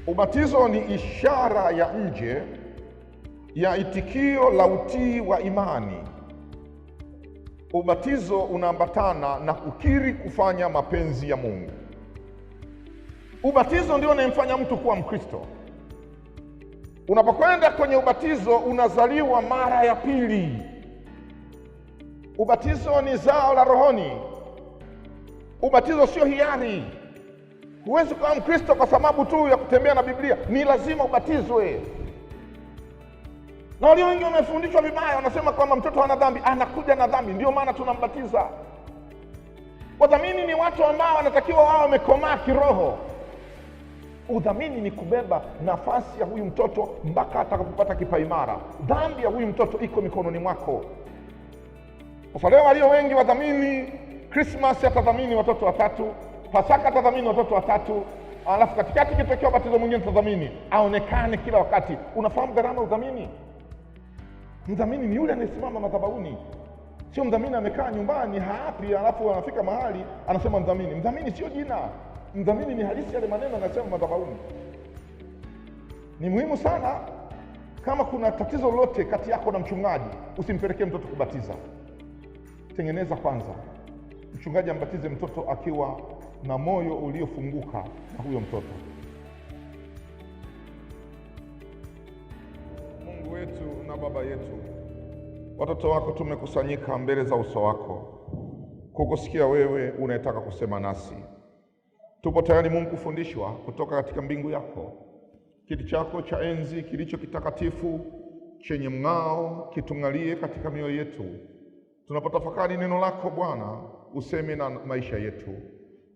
Ubatizo ni ishara ya nje ya itikio la utii wa imani. Ubatizo unaambatana na kukiri kufanya mapenzi ya Mungu. Ubatizo ndio unamfanya mtu kuwa Mkristo. Unapokwenda kwenye ubatizo unazaliwa mara ya pili. Ubatizo ni zao la rohoni. Ubatizo sio hiari. Huwezi kuwa Mkristo kwa sababu tu ya kutembea na Biblia. Ni lazima ubatizwe. Na walio wengi wamefundishwa vibaya, wanasema kwamba mtoto hana dhambi, anakuja na dhambi, ndio maana tunambatiza. Wadhamini ni watu ambao wanatakiwa wao wamekomaa kiroho. Udhamini ni kubeba nafasi ya huyu mtoto mpaka atakapopata kipaimara. Dhambi ya huyu mtoto iko mikononi mwako. Sasa leo walio wengi wadhamini, Christmas atadhamini watoto watatu, Pasaka atadhamini watoto watatu, alafu katikati kitokea batizo mwingine atadhamini, aonekane kila wakati. Unafahamu gharama udhamini? Mdhamini ni yule anayesimama madhabahuni, sio mdhamini amekaa nyumbani haapi, alafu anafika mahali anasema mdhamini. Mdhamini sio jina, mdhamini ni halisi yale maneno anasema madhabahuni. Ni muhimu sana, kama kuna tatizo lolote kati yako na mchungaji, usimpelekee mtoto kubatiza. Tengeneza kwanza, mchungaji ambatize mtoto akiwa na moyo uliofunguka na huyo mtoto. Mungu wetu na Baba yetu, watoto wako tumekusanyika mbele za uso wako kukusikia wewe unayetaka kusema nasi. Tupo tayari Mungu kufundishwa kutoka katika mbingu yako. Kiti chako cha enzi kilicho kitakatifu chenye mng'ao kitung'alie katika mioyo yetu. Tunapotafakari neno lako Bwana, useme na maisha yetu.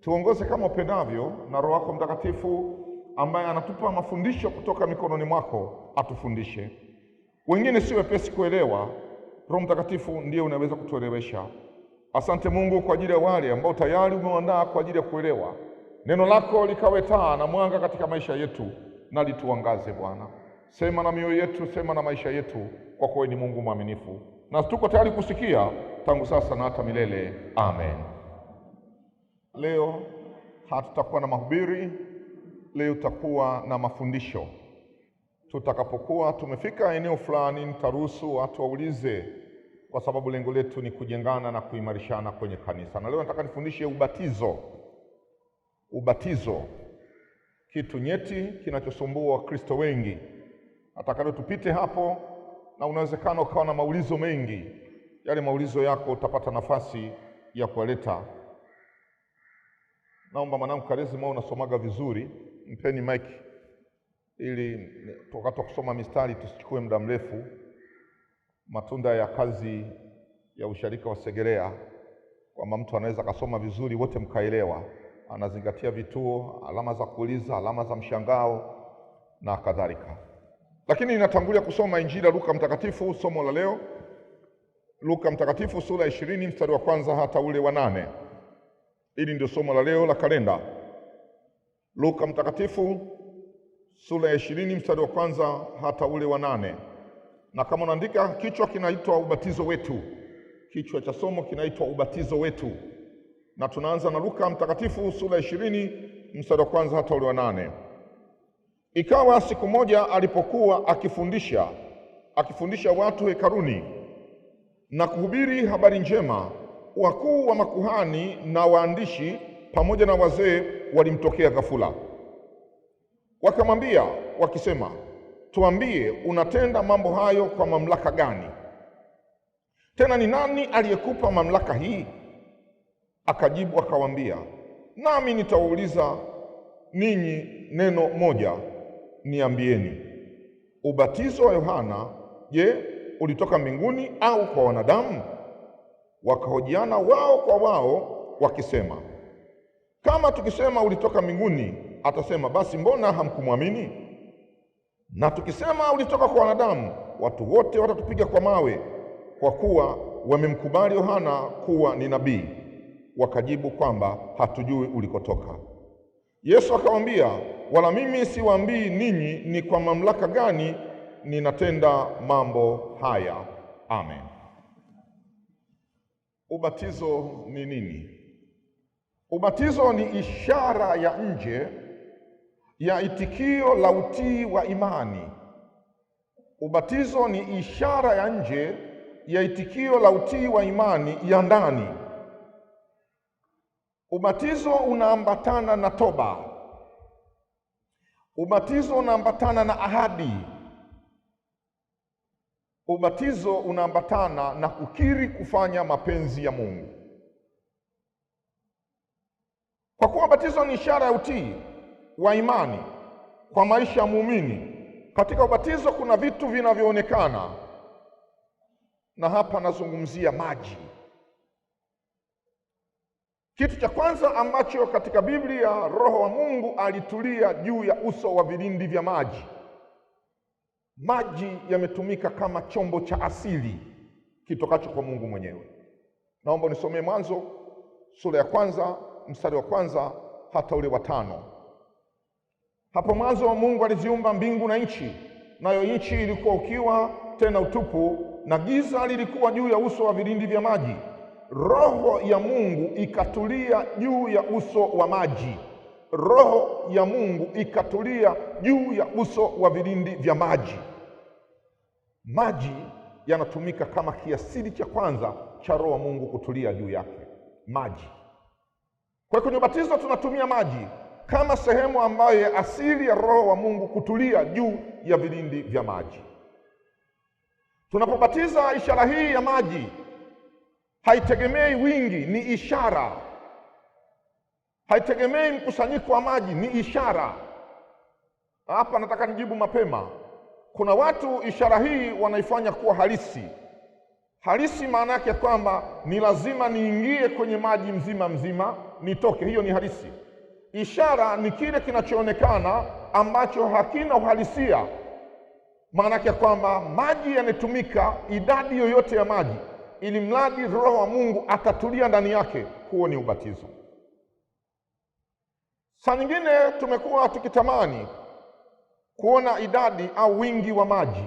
Tuongoze kama upendavyo, na Roho yako Mtakatifu ambaye anatupa mafundisho kutoka mikononi mwako atufundishe. Wengine si wepesi kuelewa, Roho Mtakatifu ndiye unaweza kutuelewesha. Asante Mungu kwa ajili ya wale ambao tayari umewaandaa kwa ajili ya kuelewa. Neno lako likawe taa na mwanga katika maisha yetu, na lituangaze Bwana. Sema na mioyo yetu, sema na maisha yetu, kwa kuwa ni Mungu mwaminifu. Na tuko tayari kusikia tangu sasa na hata milele. Amen. Leo hatutakuwa na mahubiri, leo tutakuwa na mafundisho. Tutakapokuwa tumefika eneo fulani, nitaruhusu watu waulize, kwa sababu lengo letu ni kujengana na kuimarishana kwenye kanisa. Na leo nataka nifundishe ubatizo. Ubatizo, kitu nyeti kinachosumbua Wakristo wengi. Nataka tupite hapo, na unawezekana ukawa na maulizo mengi. Yale maulizo yako utapata nafasi ya kualeta. Naomba mwanangu Karezi, mwa unasomaga vizuri, mpeni mic ili wakati wa kusoma mistari tusichukue muda mrefu. Matunda ya kazi ya usharika wa Segerea, kwamba mtu anaweza kasoma vizuri wote mkaelewa, anazingatia vituo, alama za kuuliza, alama za mshangao na kadhalika. Lakini ninatangulia kusoma Injili ya Luka Mtakatifu, somo la leo. Luka Mtakatifu sura 20 mstari wa kwanza hata ule wa 8. Hili ndio somo la leo la kalenda. Luka Mtakatifu sura ya 20 mstari wa kwanza hata ule wa 8. Na kama unaandika, kichwa kinaitwa ubatizo wetu. Kichwa cha somo kinaitwa ubatizo wetu. Na tunaanza na Luka Mtakatifu sura ya 20 mstari wa kwanza hata ule wa 8. Ikawa siku moja alipokuwa akifundisha watu hekaluni na kuhubiri habari njema, wakuu wa makuhani na waandishi pamoja na wazee walimtokea ghafula. Wakamwambia wakisema, tuambie, unatenda mambo hayo kwa mamlaka gani? Tena ni nani aliyekupa mamlaka hii? Akajibu akawaambia, nami nitawauliza ninyi neno moja, niambieni, ubatizo wa Yohana, je, ulitoka mbinguni au kwa wanadamu? Wakahojiana wao kwa wao wakisema, kama tukisema ulitoka mbinguni, atasema, basi mbona hamkumwamini? Na tukisema ulitoka kwa wanadamu, watu wote watatupiga kwa mawe, kwa kuwa wamemkubali Yohana kuwa ni nabii. Wakajibu kwamba hatujui ulikotoka. Yesu akawaambia, wala mimi siwaambii ninyi ni kwa mamlaka gani ninatenda mambo haya. Amen. Ubatizo ni nini? Ubatizo ni ishara ya nje ya itikio la utii wa imani. Ubatizo ni ishara ya nje ya itikio la utii wa imani ya ndani. Ubatizo unaambatana na toba. Ubatizo unaambatana na ahadi. Ubatizo unaambatana na kukiri kufanya mapenzi ya Mungu. Kwa kuwa ubatizo ni ishara ya utii wa imani kwa maisha ya muumini, katika ubatizo kuna vitu vinavyoonekana, na hapa nazungumzia maji. Kitu cha kwanza ambacho katika Biblia Roho wa Mungu alitulia juu ya uso wa vilindi vya maji. Maji yametumika kama chombo cha asili kitokacho kwa Mungu mwenyewe. Naomba nisomee Mwanzo sura ya 1 mstari wa 1 hata ule wa 5. Hapo mwanzo Mungu aliziumba mbingu na nchi, nayo nchi ilikuwa ukiwa tena utupu, na giza lilikuwa juu ya uso wa vilindi vya maji. Roho ya Mungu ikatulia juu ya uso wa maji. Roho ya Mungu ikatulia juu ya uso wa vilindi vya maji. Maji yanatumika kama kiasili cha kwanza cha Roho wa Mungu kutulia juu yake. Maji. Kwa hiyo kwenye ubatizo tunatumia maji kama sehemu ambayo ya asili ya Roho wa Mungu kutulia juu ya vilindi vya maji. Tunapobatiza, ishara hii ya maji haitegemei wingi, ni ishara. Haitegemei mkusanyiko wa maji, ni ishara. Hapa nataka nijibu mapema. Kuna watu ishara hii wanaifanya kuwa halisi. Halisi maana yake kwamba ni lazima niingie kwenye maji mzima mzima nitoke, hiyo ni halisi. Ishara ni kile kinachoonekana ambacho hakina uhalisia. Maana yake kwamba maji yanatumika, idadi yoyote ya maji, ili mradi Roho wa Mungu atatulia ndani yake. Huo ni ubatizo. Saa nyingine tumekuwa tukitamani kuona idadi au wingi wa maji,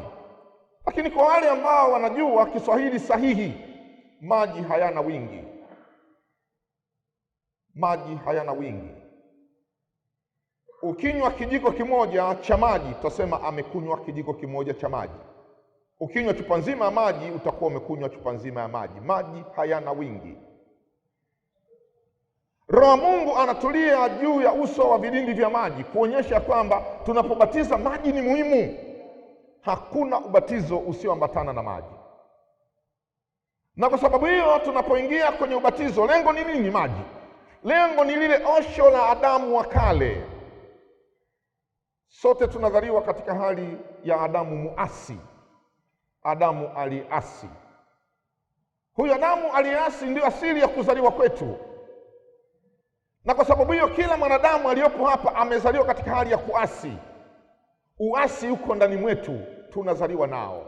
lakini kwa wale ambao wanajua Kiswahili sahihi, maji hayana wingi. Maji hayana wingi. Ukinywa kijiko kimoja cha maji, tutasema amekunywa kijiko kimoja cha maji. Ukinywa chupa nzima ya maji, utakuwa umekunywa chupa nzima ya maji. Maji hayana wingi. Roho wa Mungu anatulia juu ya uso wa vilindi vya maji, kuonyesha kwamba tunapobatiza maji ni muhimu. Hakuna ubatizo usioambatana na maji. Na kwa sababu hiyo, tunapoingia kwenye ubatizo, lengo ni nini? Maji. Lengo ni lile osho la Adamu wa kale. Sote tunazaliwa katika hali ya Adamu muasi. Adamu aliasi. Huyu Adamu aliasi ndio asili ya kuzaliwa kwetu. Na kwa sababu hiyo, kila mwanadamu aliyopo hapa amezaliwa katika hali ya kuasi. Uasi uko ndani mwetu, tunazaliwa nao.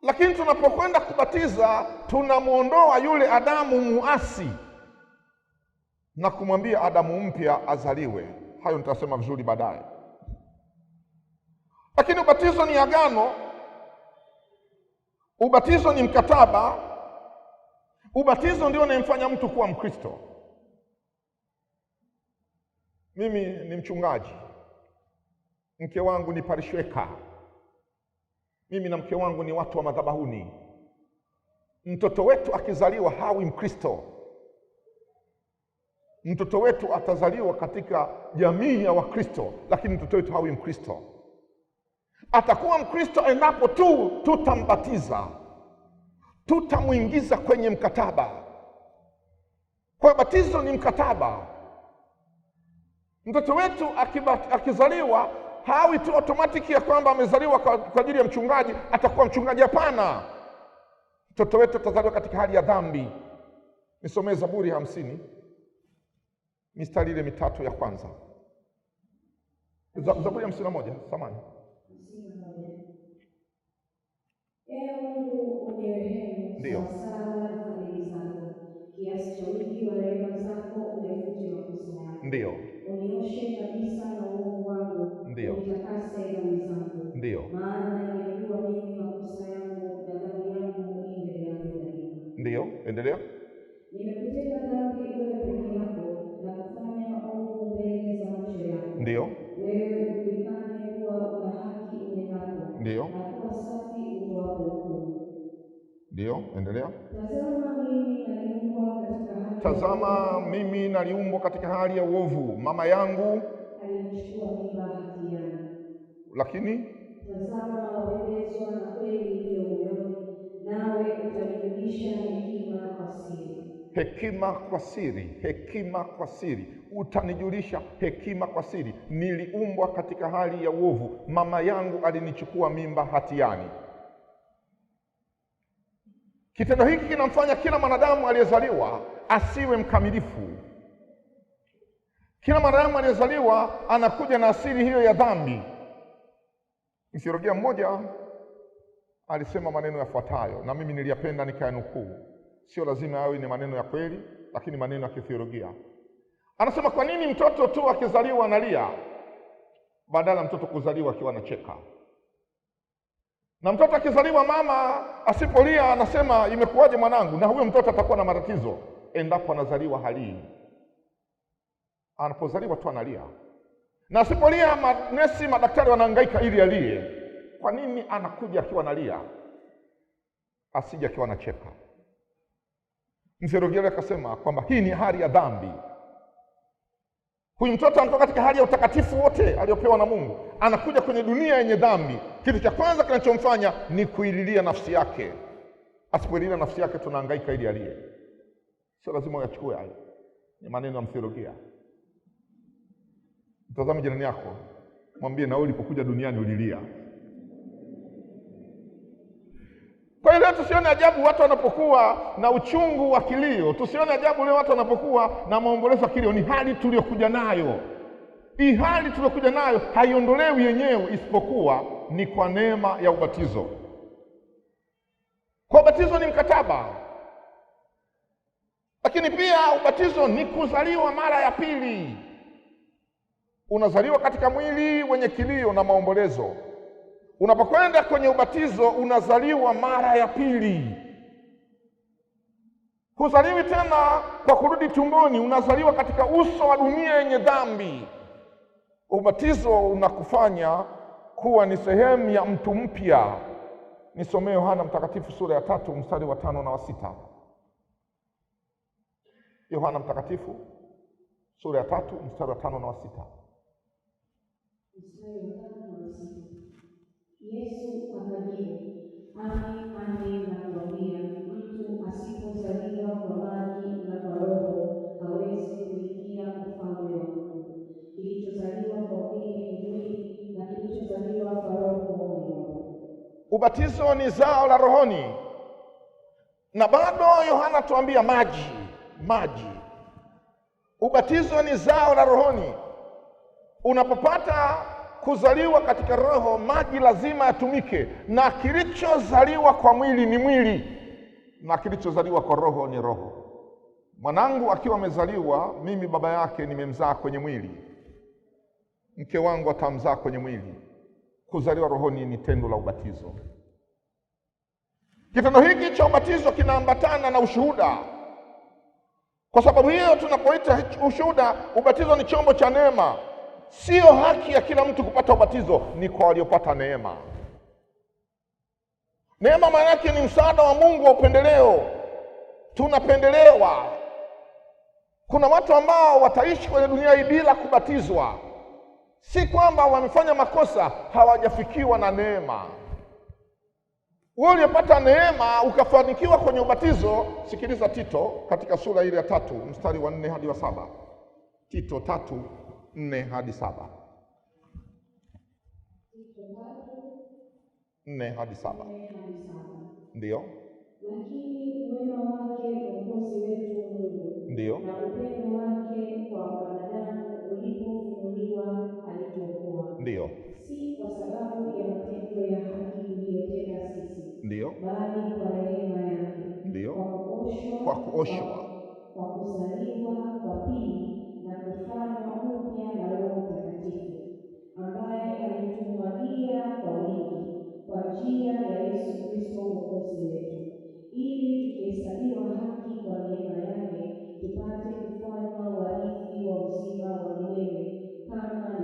Lakini tunapokwenda kubatiza, tunamuondoa yule Adamu muasi na kumwambia Adamu mpya azaliwe. Hayo nitasema vizuri baadaye. Lakini ubatizo ni agano. Ubatizo ni mkataba. Ubatizo ndio unayemfanya mtu kuwa Mkristo. Mimi ni mchungaji. Mke wangu ni parishweka. Mimi na mke wangu ni watu wa madhabahuni. Mtoto wetu akizaliwa hawi Mkristo. Mtoto wetu atazaliwa katika jamii ya Wakristo, lakini mtoto wetu hawi Mkristo. Atakuwa Mkristo endapo tu tutambatiza, tutamwingiza kwenye mkataba. Kwa batizo ni mkataba. Mtoto wetu akizaliwa hawi tu automatic ya kwamba amezaliwa kwa ajili ya mchungaji, atakuwa mchungaji. Hapana. Mtoto wetu atazaliwa katika hali ya dhambi. Nisomee Zaburi 50 mistari ile mitatu ya kwanza. Zaburi 51, samahani. Ee Mungu unirehemu sawasawa na fadhili zako, kiasi cha wingi wa rehema zako uyafute makosa yangu. Ndio. Unioshe kabisa na uovu wangu, unitakase dhambi zangu. Ndio. Maana ninajua mimi makosa yangu, na dhambi yangu ni mbele yako daima. Ndio, endelea. Nimekutenda dhambi wewe peke yako, na kufanya maovu mbele za macho Ndio. Wewe ujulikane kuwa una haki unenapo. Ndio. Na kuwa safi utoapo hukumu. Ndio, endelea. Tazama mimi naliumbwa katika hali ya uovu. Mama yangu alinichukua mimba hatiani. Lakini tazama wapendezwa na kweli iliyo moyoni, nawe utanijulisha hekima kwa siri. Hekima kwa siri, hekima kwa siri. Utanijulisha hekima kwa siri. Niliumbwa katika hali ya uovu. Mama yangu alinichukua mimba hatiani. Kitendo hiki kinamfanya kila mwanadamu aliyezaliwa asiwe mkamilifu. Kila mwanadamu aliyezaliwa anakuja na asili hiyo ya dhambi. Mtheolojia mmoja alisema maneno yafuatayo, na mimi niliyapenda nikayanukuu. Sio lazima yawe ni maneno ya kweli, lakini maneno ya kithiolojia. Anasema, kwa nini mtoto tu akizaliwa analia badala mtoto kuzaliwa akiwa anacheka? Na mtoto akizaliwa mama asipolia anasema imekuwaje mwanangu? Na huyo mtoto atakuwa na matatizo endapo anazaliwa halii. Anapozaliwa tu analia. Na asipolia manesi madaktari wanahangaika ili alie. Kwa nini anakuja akiwa analia? Asije akiwa anacheka. Mtheolojia akasema kwamba hii ni hali ya dhambi. Huyu mtoto anatoka katika hali ya utakatifu wote aliopewa na Mungu, anakuja kwenye dunia yenye dhambi. Kitu cha kwanza kinachomfanya ni kuililia nafsi yake. Asipoililia nafsi yake tunahangaika ili alie. Sio lazima uyachukue hayo. Ni maneno ya mtheolojia. Mtazame jirani yako, mwambie na wewe ulipokuja duniani ulilia. Kwa hiyo tusione ajabu watu wanapokuwa na uchungu wa kilio. Tusione ajabu leo watu wanapokuwa na maombolezo ya kilio. Ni hali tuliyokuja nayo. Hii hali tuliyokuja nayo haiondolewi yenyewe, isipokuwa ni kwa neema ya ubatizo. Kwa ubatizo ni mkataba. Lakini pia ubatizo ni kuzaliwa mara ya pili. Unazaliwa katika mwili wenye kilio na maombolezo. Unapokwenda kwenye ubatizo unazaliwa mara ya pili. Huzaliwi tena kwa kurudi tumboni, unazaliwa katika uso wa dunia yenye dhambi. Ubatizo unakufanya kuwa ni sehemu ya mtu mpya. Nisomee Yohana Mtakatifu sura ya 3 mstari wa 5 na wa 6. Yohana Mtakatifu sura ya 3 mstari wa 5 na wa 6. Yesu akajibu, amin amin nakuambia, mtu asipozaliwa kwa maji na kwa Roho hawezi kuingia ufalme wa Mungu. Kilichozaliwa kwa mwili ni mwili, na kilichozaliwa kwa Roho ni roho. Ubatizo ni zao la rohoni. Na bado Yohana tuambia maji. Ubatizo ni zao la rohoni. Unapopata kuzaliwa katika roho, maji lazima yatumike, na kilichozaliwa kwa mwili ni mwili, na kilichozaliwa kwa roho ni roho. Mwanangu akiwa amezaliwa, mimi baba yake nimemzaa kwenye mwili. Mke wangu atamzaa kwenye mwili. Kuzaliwa rohoni ni tendo la ubatizo. Kitendo hiki cha ubatizo kinaambatana na ushuhuda. Kwa sababu hiyo tunapoita ushuhuda, ubatizo ni chombo cha neema. Sio haki ya kila mtu kupata ubatizo, ni kwa waliopata neema. Neema maana yake ni msaada wa Mungu wa upendeleo. Tunapendelewa. Kuna watu ambao wataishi kwenye dunia hii bila kubatizwa. Si kwamba wamefanya makosa, hawajafikiwa na neema. Wewe uliyepata neema ukafanikiwa kwenye ubatizo, sikiliza Tito katika sura ile ya 3 mstari wa 4 hadi wa 7. Tito 3:4 hadi 7. 4 hadi 7. Ndio. Lakini wema wake Mwokozi wetu Mungu ndio na upendo wake kwa wanadamu ulipofunuliwa alituokoa. Ndio. Si kwa sababu ya matendo ya haki tuliyotenda sisi. Ndio. Bali kwa rehema yake. Ndio. Kwa kuoshwa. Kwa kuzaliwa kwa pili na kufanywa upya na Roho Mtakatifu, ambaye alitumwagia kwa wingi kwa njia ya Yesu Kristo Mwokozi wetu, ili tukihesabiwa haki kwa neema yake tupate kufanywa warithi wa uzima wa milele kama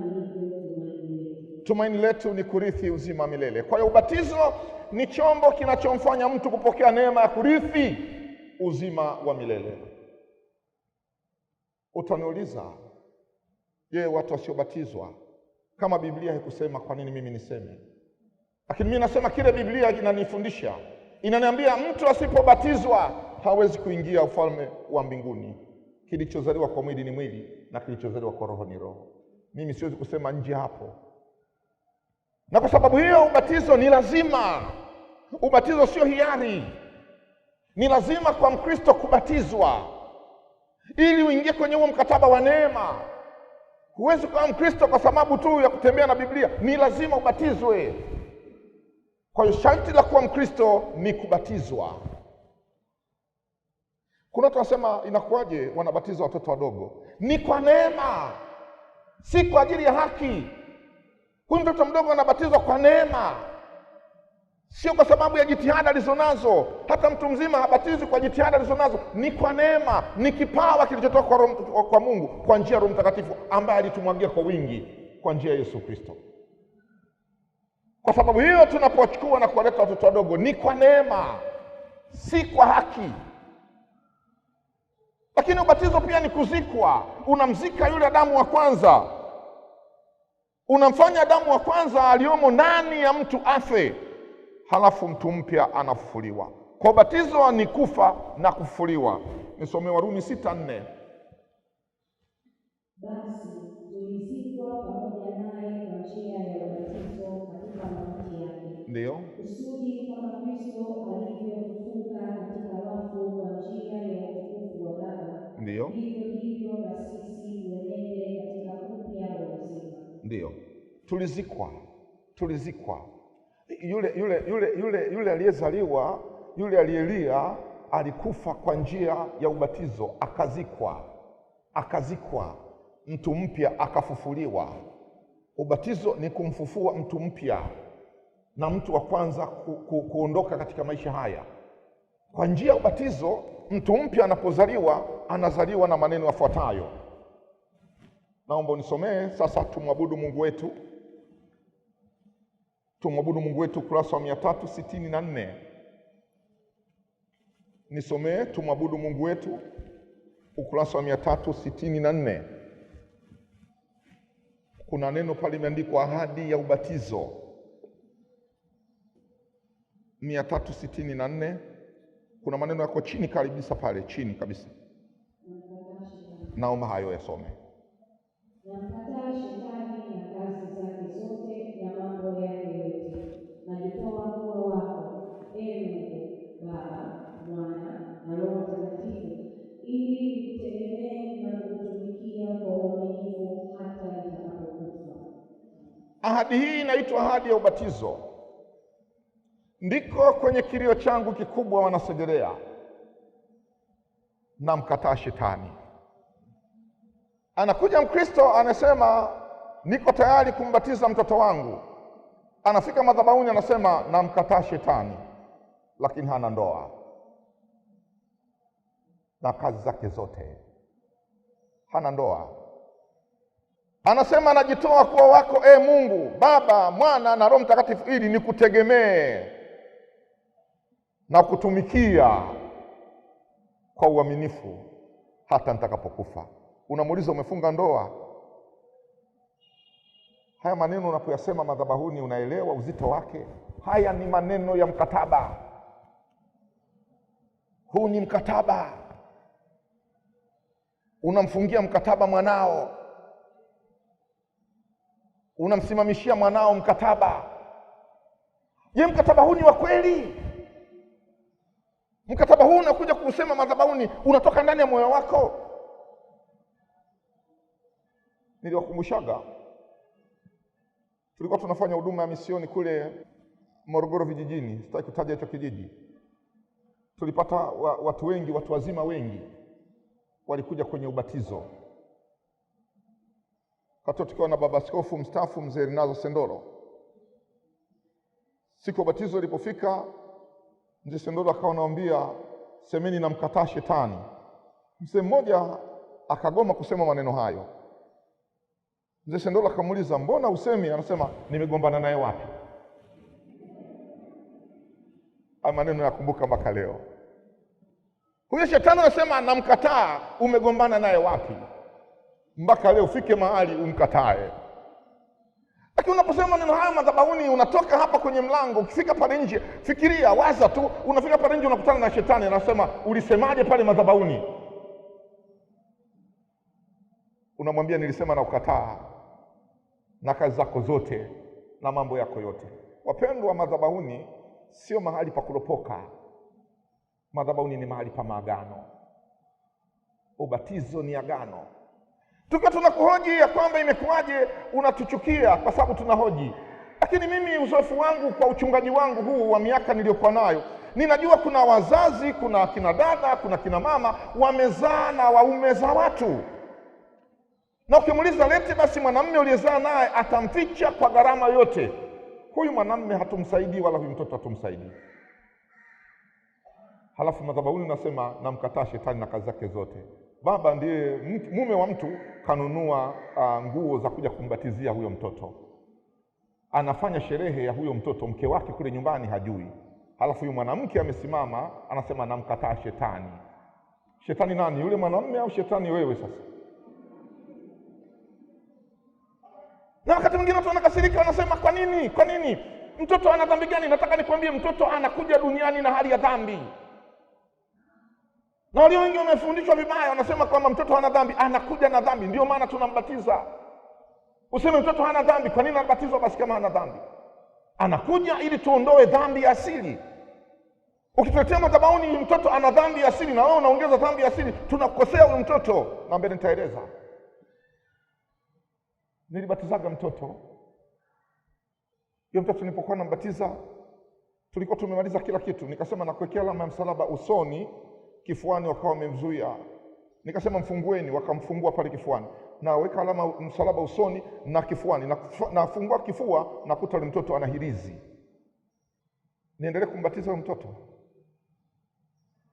tumaini letu ni kurithi uzima milele. Kwa hiyo ubatizo ni chombo kinachomfanya mtu kupokea neema ya kurithi uzima wa milele. Utaniuliza, je, watu wasiobatizwa, kama Biblia haikusema, kwa nini mimi niseme? Lakini mimi nasema kile Biblia inanifundisha. Inaniambia mtu asipobatizwa hawezi kuingia ufalme wa mbinguni. Kilichozaliwa kwa mwili ni mwili na kilichozaliwa kwa roho ni roho. Mimi siwezi kusema nje hapo. Na kwa sababu hiyo ubatizo ni lazima. Ubatizo sio hiari. Ni lazima kwa Mkristo kubatizwa ili uingie kwenye huo mkataba wa neema. Huwezi kuwa Mkristo kwa sababu tu ya kutembea na Biblia. Ni lazima ubatizwe. Kwa hiyo sharti la kuwa Mkristo ni kubatizwa. Kuna watu wanasema, inakuwaje wanabatiza watoto wadogo? Ni kwa neema, si kwa ajili ya haki. Huyu mtoto mdogo anabatizwa kwa neema, sio kwa sababu ya jitihada alizonazo. Hata mtu mzima habatizwi kwa jitihada alizonazo, ni kwa neema, ni kipawa kilichotoka kwa Mungu kwa njia ya Roho Mtakatifu ambaye alitumwagia kwa wingi kwa njia ya Yesu Kristo. Kwa sababu hiyo tunapochukua na kuwaleta watoto wadogo ni kwa neema, si kwa haki. Lakini ubatizo pia ni kuzikwa. Unamzika yule Adamu wa kwanza, unamfanya Adamu wa kwanza aliyomo ndani ya mtu afe, halafu mtu mpya anafufuliwa. Kwa ubatizo ni kufa na kufufuliwa. Nisome Warumi 6:4. Basi tulizikwa pamoja naye kwa njia ya ubatizo katika mauti yake, Ndio, kusudi kama Kristo alivyofufuka katika wafu kwa njia ya utukufu wa Baba, ndio, vivyo hivyo na sisi tuenende katika upya wa uzima. ndio. Tulizikwa. Yule aliyezaliwa, yule aliyelia alikufa kwa njia ya ubatizo, akazikwa. Mtu mpya akafufuliwa. Ubatizo ni kumfufua mtu mpya na mtu wa kwanza kuondoka katika maisha haya. Kwa njia ya ubatizo, mtu mpya anapozaliwa, anazaliwa na maneno yafuatayo. Naomba unisomee sasa, tumwabudu Mungu wetu. Tumwabudu Mungu wetu, ukurasa wa 364. Nisomee tumwabudu Mungu wetu, ukurasa wa 364. Kuna neno pale limeandikwa ahadi ya ubatizo. 364. Kuna maneno yako chini kabisa pale, chini kabisa. Naomba hayo yasome. Namkataa shetani na kazi zake zote na mambo yake yote, najitoa kuwa wako, Mungu Baba, Mwana na Roho Mtakatifu, ili nikutegemee na kukutumikia kwa uaminifu hata nitakapokufa. Ahadi hii inaitwa ahadi ya ubatizo. Ndiko kwenye kilio changu kikubwa wanasegerea. Namkataa shetani. Anakuja Mkristo anasema, niko tayari kumbatiza mtoto wangu. Anafika madhabahuni anasema, namkataa shetani, lakini hana ndoa na kazi zake zote, hana ndoa. Anasema, anajitoa kuwa wako, Mungu Baba, Mwana na Roho Mtakatifu, ili nikutegemee na kutumikia kwa uaminifu hata nitakapokufa. Unamuuliza, umefunga ndoa? Haya maneno unapoyasema madhabahuni, unaelewa uzito wake? Haya ni maneno ya mkataba. Huu ni mkataba. Unamfungia mkataba mwanao, unamsimamishia mwanao mkataba. Je, mkataba huu ni wa kweli? Mkataba huu unakuja kusema madhabahuni, unatoka ndani ya moyo wako? Niliwakumbushaga, tulikuwa tunafanya huduma ya misioni kule Morogoro vijijini, sitaki kutaja hicho kijiji. Tulipata watu wengi, watu wazima wengi walikuja kwenye ubatizo. Hata tukiwa na baba askofu mstaafu mzee Rinazo Sendoro. Siku ya ubatizo ilipofika, mzee Sendoro akawa anawaambia, semeni namkataa shetani. Mzee mmoja akagoma kusema maneno hayo. Mzee Sendola akamuuliza, mbona usemi? Anasema, nimegombana naye wapi? Haya maneno nakumbuka mpaka leo. Huyo shetani anasema namkataa, umegombana naye wapi? Mpaka leo fike mahali umkatae. Lakini unaposema maneno haya madhabahuni, unatoka hapa kwenye mlango, ukifika pale nje, fikiria, waza tu, unafika pale nje unakutana na shetani anasema, ulisemaje pale madhabahuni? Unamwambia, nilisema na ukataa na kazi zako zote na mambo yako yote. Wapendwa, madhabahuni sio mahali pa kulopoka. Madhabahuni ni mahali pa maagano. Ubatizo ni agano. Tukiwa tunakuhoji ya kwamba imekuwaje unatuchukia kwa sababu tunahoji. Lakini mimi uzoefu wangu kwa uchungaji wangu huu wa miaka niliyokuwa nayo, ninajua kuna wazazi, kuna kina dada, kuna kina mama wamezaa na waume za watu. Na ukimuuliza, lete basi mwanamume uliyezaa naye, atamficha kwa gharama yote. Huyu mwanamume hatumsaidii wala huyu mtoto hatumsaidii. Halafu madhabahuni nasema namkataa shetani na kazi zake zote. Baba ndiye mume wa mtu kanunua nguo za kuja kumbatizia huyo mtoto. Anafanya sherehe ya huyo mtoto, mke wake kule nyumbani hajui. Halafu huyu mwanamke amesimama anasema namkataa shetani. Shetani nani? Yule mwanamume au shetani wewe sasa? Na wakati mwingine watu wanakasirika, wanasema kwa nini? Kwa nini? Mtoto ana dhambi gani? Nataka nikwambie, mtoto anakuja duniani na hali ya dhambi. Na walio wengi wamefundishwa vibaya, wanasema kwamba mtoto hana dhambi, anakuja na dhambi, ndio maana tunambatiza. Useme mtoto hana dhambi, kwa nini anabatizwa basi kama hana dhambi? Anakuja ili tuondoe dhambi ya asili. Ukituletea madhabahuni mtoto ana dhambi ya asili na wewe unaongeza dhambi ya asili, tunakosea huyo mtoto. Na mbele nitaeleza. Nilibatizaga mtoto. Yule mtoto nilipokuwa nambatiza, tulikuwa tumemaliza kila kitu. Nikasema nakuwekea alama ya msalaba usoni, kifuani wakawa wamemzuia. Nikasema mfungueni, wakamfungua pale kifuani. Na weka alama msalaba usoni na kifuani. Nafungua kifua, nakuta yule mtoto ana hirizi. Niendelee kumbatiza yule mtoto?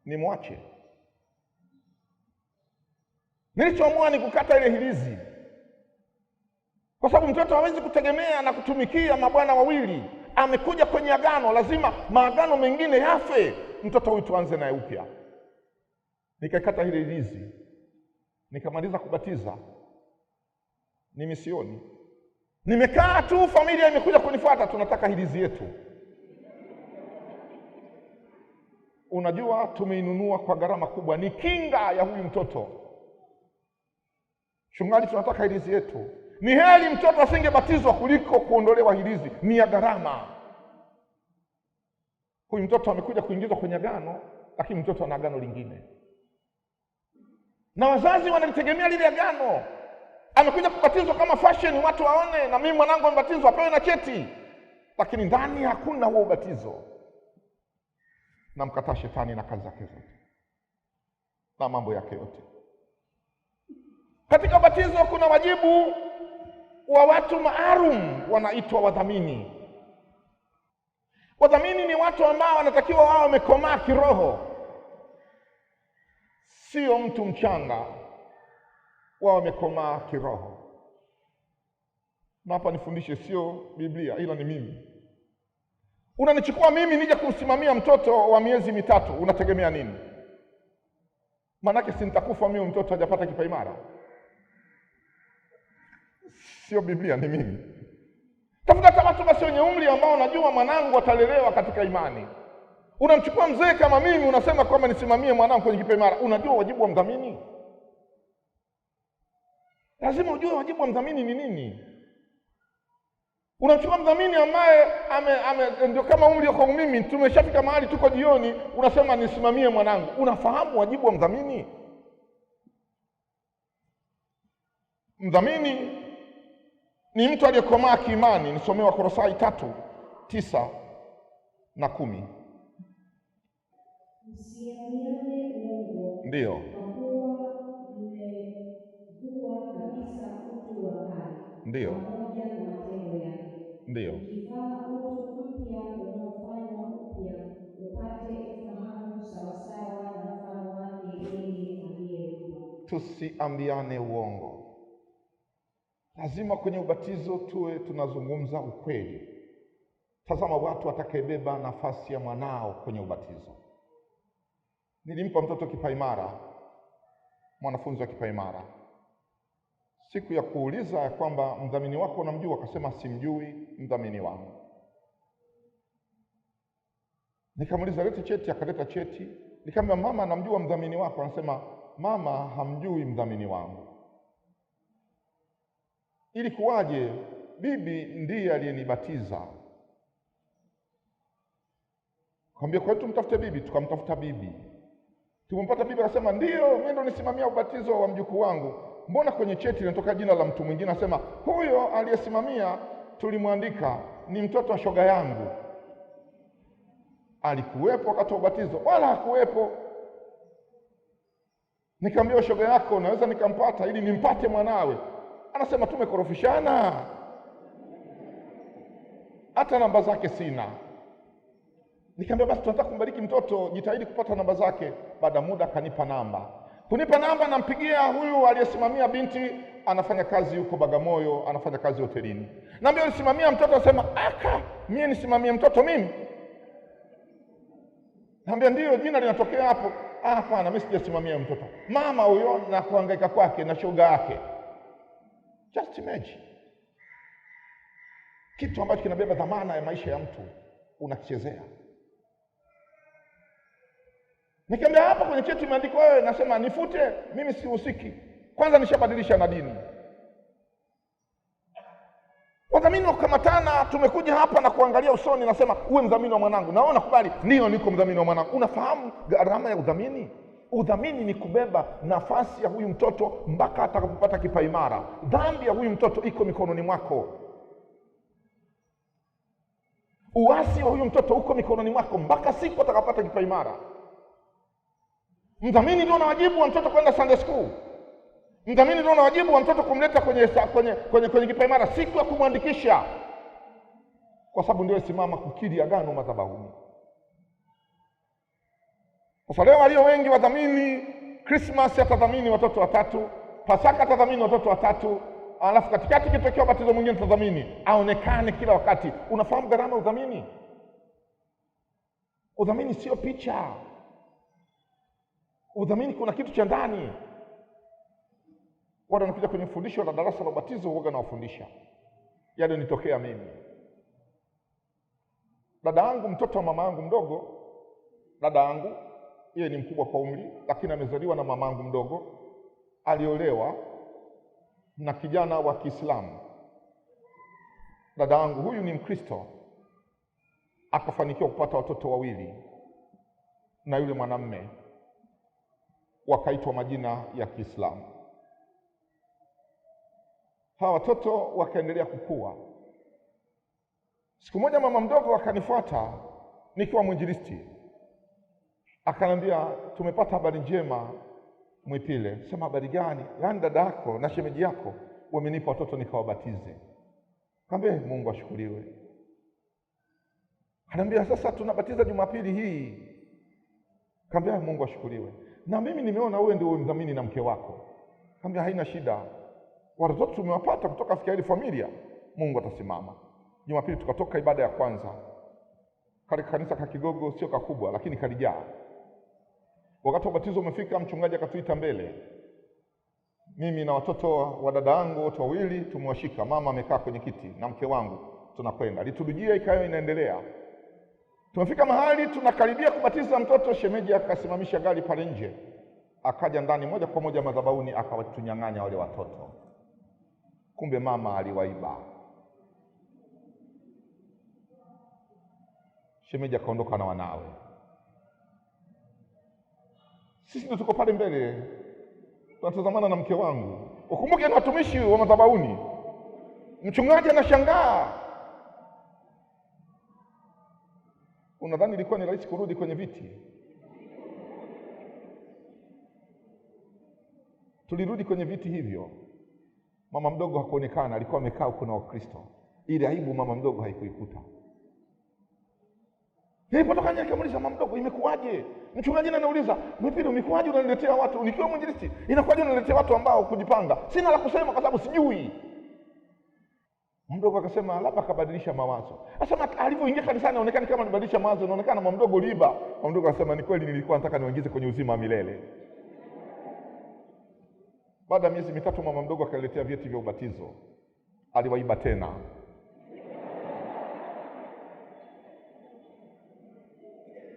Nimwache? Nilichoamua ni kukata ile hirizi. Kwa sababu mtoto hawezi kutegemea na kutumikia mabwana wawili. Amekuja kwenye agano, lazima maagano mengine yafe. Mtoto huyu tuanze naye upya. Nikakata ile hirizi. Nikamaliza kubatiza. Ni misioni. Nimekaa tu, familia imekuja kunifuata, tunataka hirizi yetu. Unajua tumeinunua kwa gharama kubwa, ni kinga ya huyu mtoto. Chungaji, tunataka hirizi yetu. Ni heri mtoto asingebatizwa kuliko kuondolewa hirizi, ni ya gharama. Huyu mtoto amekuja kuingizwa kwenye agano, lakini mtoto ana agano lingine. Na wazazi wanalitegemea lile agano. Amekuja kubatizwa kama fashion, watu waone na mimi mwanangu amebatizwa apewe na cheti. Lakini ndani hakuna huo ubatizo. Namkataa shetani na kazi zake zote na mambo yake yote. Katika batizo kuna wajibu wa watu maalum, wanaitwa wadhamini. Wadhamini ni watu ambao wanatakiwa wao wamekomaa kiroho. Sio mtu mchanga, wao wamekomaa kiroho. Na hapa nifundishe, sio Biblia ila ni mimi. Unanichukua mimi nije kusimamia mtoto wa miezi mitatu, unategemea nini? Manake si nitakufa mimi mtoto hajapata kipaimara. Sio Biblia, ni mimi. Tafuta watu basi wenye umri ambao unajua mwanangu atalelewa katika imani. Unamchukua mzee kama mimi unasema kwamba nisimamie mwanangu kwenye kipaimara. Unajua wajibu wa mdhamini? Lazima ujue wajibu wa mdhamini ni nini. Unamchukua mdhamini ambaye ndio kama umri wako mimi, tumeshafika mahali tuko jioni, unasema nisimamie mwanangu. Unafahamu wajibu wa mdhamini? Mdhamini ni mtu aliyekomaa kiimani. Nisomee Wakolosai 3:9-10. Msiambiane uongo. Ndio. Kwa kuwa mmevua kabisa utu wa kale. Ndio. Pamoja na matendo yake. Ndio. Mkivaa utu mpya unaofanywa upya, upate ufahamu sawasawa na mfano wake yeye aliyeupa. Tusiambiane uongo. Lazima kwenye ubatizo tuwe tunazungumza ukweli. Tazama watu watakayebeba nafasi ya mwanao kwenye ubatizo. Nilimpa mtoto kipaimara, mwanafunzi wa kipaimara. Siku ya kuuliza ya kwamba mdhamini wako unamjua, akasema simjui mdhamini wangu. Nikamuuliza lete cheti, akaleta cheti. Nikamwambia mama anamjua mdhamini wako, anasema mama hamjui mdhamini wangu. Ilikuwaje? Bibi ndiye aliyenibatiza. Kaambia kwa hiyo tumtafute bibi. Tukamtafuta bibi, tumpata bibi, akasema ndio mimi ndo nisimamia ubatizo wa mjukuu wangu. Mbona kwenye cheti linatoka jina la mtu mwingine? Anasema huyo aliyesimamia tulimwandika ni mtoto wa shoga yangu. Alikuwepo wakati wa ubatizo? Wala hakuwepo. Nikamwambia shoga yako naweza nikampata ili nimpate mwanawe? Anasema tumekorofishana, hata namba zake sina. Nikamwambia basi tunataka kumbariki mtoto, jitahidi kupata namba zake. Baada muda akanipa namba. Kunipa namba, nampigia huyu aliyesimamia binti, anafanya kazi huko Bagamoyo, anafanya kazi hotelini. Naambia ulisimamia mtoto? Anasema mimi nisimamie mtoto mimi? Naambia ndio, jina linatokea hapo. Hapana, mimi sijasimamia mtoto. Mama huyo na kuhangaika kwake na shoga yake. Just imagine. Kitu ambacho kinabeba dhamana ya maisha ya mtu unakichezea. Nikamwambia hapa kwenye cheti imeandikwa wewe. Nasema nifute, mimi sihusiki. Kwanza nishabadilisha na dini. Wadhamini wakamatana, tumekuja hapa na kuangalia usoni. Nasema uwe mdhamini wa mwanangu. Naona nakubali, ndio niko mdhamini wa mwanangu. Unafahamu gharama ya udhamini? Udhamini ni kubeba nafasi ya huyu mtoto mpaka atakapopata kipaimara. Dhambi ya huyu mtoto iko mikononi mwako. Uasi wa huyu mtoto uko mikononi mwako mpaka siku atakapopata kipaimara. Mdhamini ndio na wajibu wa mtoto kwenda Sunday school. Mdhamini ndio na wajibu wa mtoto kumleta kwenye kipaimara siku ya kumwandikisha, kwa sababu ndio simama kukiri agano madhabahuni. Sasa leo walio wengi wadhamini, Christmas atadhamini watoto watatu, Pasaka atadhamini watoto watatu, alafu katikati kitokea batizo mwingine atadhamini, aonekane kila wakati. Unafahamu gharama ya udhamini? Udhamini sio picha. Udhamini kuna kitu cha ndani. Watu wanakuja kwenye fundisho la darasa la ubatizo, huaga na wafundisha yale nitokea mimi. Dada yangu, mtoto wa mama yangu mdogo, dada yangu yeye ni mkubwa kwa umri, lakini amezaliwa na mama yangu mdogo. Aliolewa na kijana wa Kiislamu. Dada yangu huyu ni Mkristo, akafanikiwa kupata watoto wawili na yule mwanamume, wakaitwa majina ya Kiislamu. Hawa watoto wakaendelea kukua. Siku moja mama mdogo akanifuata nikiwa mwinjilisti, akaniambia tumepata habari njema Mwipile. Sema habari gani? Yaani dada yako na shemeji yako wamenipa watoto nikawabatize. Kaambia Mungu ashukuriwe. Ananiambia sasa tunabatiza Jumapili hii. Kaambia Mungu ashukuriwe. Na mimi nimeona wewe ndio mdhamini na mke wako. Kaambia haina shida. Watoto tumewapata kutoka katika familia, Mungu atasimama. Jumapili tukatoka ibada ya kwanza. Kanisa ka Kigogo sio kakubwa lakini kalijaa. Wakati wa batizo umefika, mchungaji akatuita mbele. Mimi na watoto wa dada yangu wote wawili tumewashika, mama amekaa kwenye kiti na mke wangu tunakwenda. Liturujia ikawa inaendelea. Tumefika mahali tunakaribia kubatiza mtoto, shemeji akasimamisha gari pale nje. Akaja ndani moja kwa moja madhabahuni akawatunyang'anya wale watoto. Kumbe mama aliwaiba. Shemeji akaondoka na wanawe. Sisi ndio tuko pale mbele, tunatazamana na mke wangu. Ukumbuke ni watumishi wa madhabahuni. Mchungaji anashangaa. Unadhani ilikuwa ni rahisi kurudi kwenye viti? Tulirudi kwenye viti hivyo. Mama mdogo hakuonekana, alikuwa amekaa huko na Wakristo. Ile aibu mama mdogo haikuikuta. Nilipotoka nje nikamuuliza mama mdogo, imekuwaje? Mchungaji ananiuliza, Mwipile umekuwaje unaniletea watu? Nikiwa mwinjilisti, inakuwaje unaniletea watu ambao kujipanga? Sina la kusema kwa sababu sijui. Mdogo akasema labda akabadilisha mawazo. Asema alivyoingia kanisani anaonekana kama anabadilisha mawazo, anaonekana mdogo liba. Mdogo akasema ni kweli, nilikuwa nataka niwaingize kwenye uzima wa milele. Baada ya miezi mitatu mama mdogo akaletea vyeti vya ubatizo. Aliwaiba tena.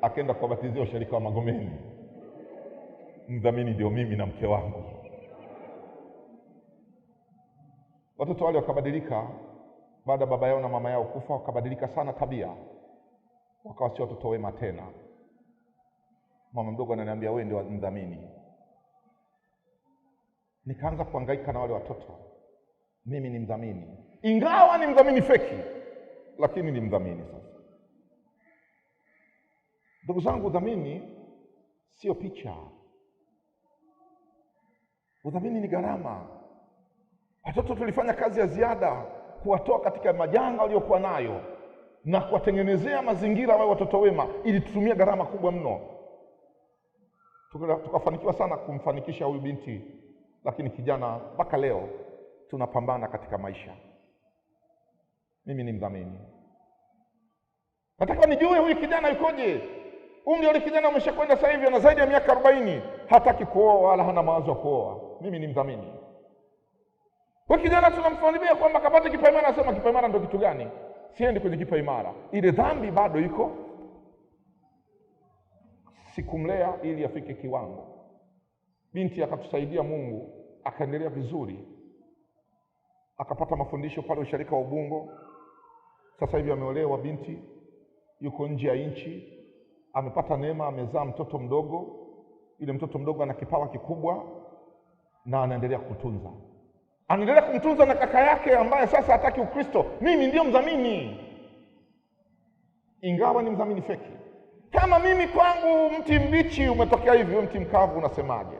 Akaenda kuwabatizia washirika wa Magomeni. Mdhamini ndio mimi na mke wangu. Watoto wale wakabadilika baada baba yao na mama yao kufa, wakabadilika sana tabia. Wakawa si watoto wema tena. Mama mdogo ananiambia wewe ndio mdhamini. Nikaanza kuhangaika na wale watoto. Mimi ni mdhamini. Ingawa ni mdhamini feki, lakini ni mdhamini sasa. Ndugu zangu, udhamini sio picha. Udhamini ni gharama. Watoto tulifanya kazi ya ziada kuwatoa katika majanga waliokuwa nayo na kuwatengenezea mazingira wawe watoto wema, ili tutumie gharama kubwa mno. Tukafanikiwa sana kumfanikisha huyu binti, lakini kijana mpaka leo tunapambana katika maisha. Mimi ni mdhamini. Nataka nijue huyu kijana yukoje. Umri wa kijana umeshakwenda sasa hivi, ana zaidi ya miaka 40, hataki kuoa wala hana mawazo ya kuoa. Mimi ni mdhamini. Kwa kijana tunamfanyia kwamba kapate kipaimara, anasema kipaimara ndio kitu gani? Siendi kwenye kipaimara. Ile dhambi bado iko. Sikumlea ili afike kiwango. Binti akatusaidia Mungu, akaendelea vizuri. Akapata mafundisho pale usharika wa Ubungo. Sasa hivi ameolewa binti, yuko nje ya nchi. Amepata neema, amezaa mtoto mdogo. Ile mtoto mdogo ana kipawa kikubwa na anaendelea kutunza. Anaendelea kumtunza na kaka yake ambaye sasa hataki Ukristo. Mimi ndio mdhamini. Ingawa ni mdhamini feki. Kama mimi kwangu mti mbichi umetokea hivi, mti mkavu unasemaje?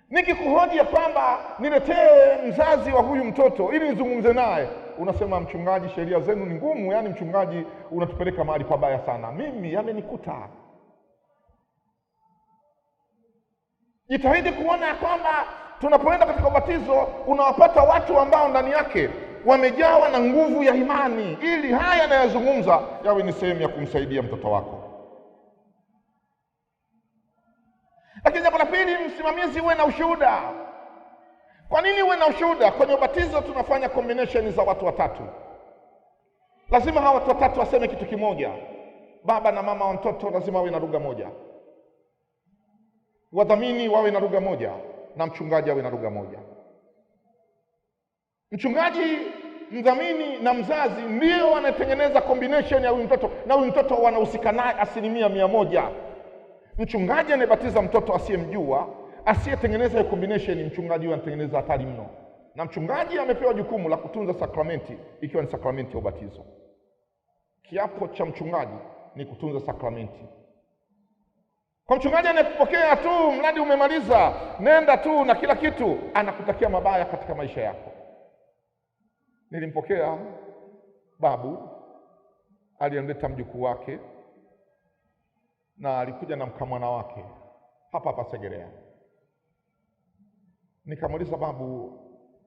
Nikikuhoji kwamba niletee mzazi wa huyu mtoto ili nizungumze naye, unasema mchungaji, sheria zenu ni ngumu, yani mchungaji unatupeleka mahali pabaya sana. Mimi yamenikuta. Jitahidi kuona kwamba tunapoenda katika ubatizo unawapata watu ambao ndani yake wamejawa na nguvu ya imani, ili haya yanayozungumza yawe ni sehemu ya kumsaidia mtoto wako. Lakini jambo la pili, msimamizi uwe na ushuhuda. Kwa nini uwe na ushuhuda? Kwenye ubatizo tunafanya combination za watu watatu. Lazima hawa watu watatu waseme kitu kimoja. Baba na mama wa mtoto lazima wawe na lugha moja. Wadhamini wawe na lugha moja na mchungaji awe na lugha moja. Mchungaji, mdhamini na mzazi ndio wanatengeneza combination ya huyu mtoto, na huyu mtoto wanahusika naye 100%. Mchungaji anayebatiza mtoto asiyemjua, asiyetengeneza hiyo combination, mchungaji huyo anatengeneza hatari mno. Na mchungaji amepewa jukumu la kutunza sakramenti, ikiwa ni sakramenti ya ubatizo. Kiapo cha mchungaji ni kutunza sakramenti. Kwa mchungaji anayekupokea tu mradi umemaliza, nenda tu na kila kitu, anakutakia mabaya katika maisha yako. Nilimpokea babu, aliyemleta mjukuu wake na alikuja na mkamwana wake hapa Segerea. Nikamuuliza babu,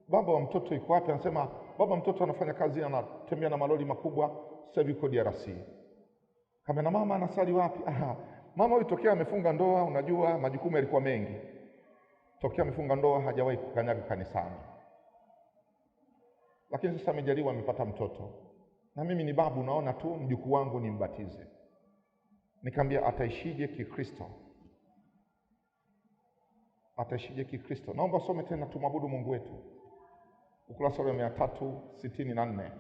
baba wa mtoto yuko wapi? Anasema baba mtoto anafanya kazi, anatembea na malori makubwa, sasa yuko DRC. Kama na mama anasali wapi? Mama huyu tokea amefunga ndoa, unajua majukumu yalikuwa mengi. Tokea amefunga ndoa hajawahi kukanyaga kanisani. Lakini sasa amejaliwa, amepata mtoto. Na mimi ni babu, naona tu mjukuu wangu nimbatize. Nikamwambia ataishije Kikristo? Ataishije Kikristo? Naomba usome tena tumwabudu Mungu wetu. Ukurasa wa 364.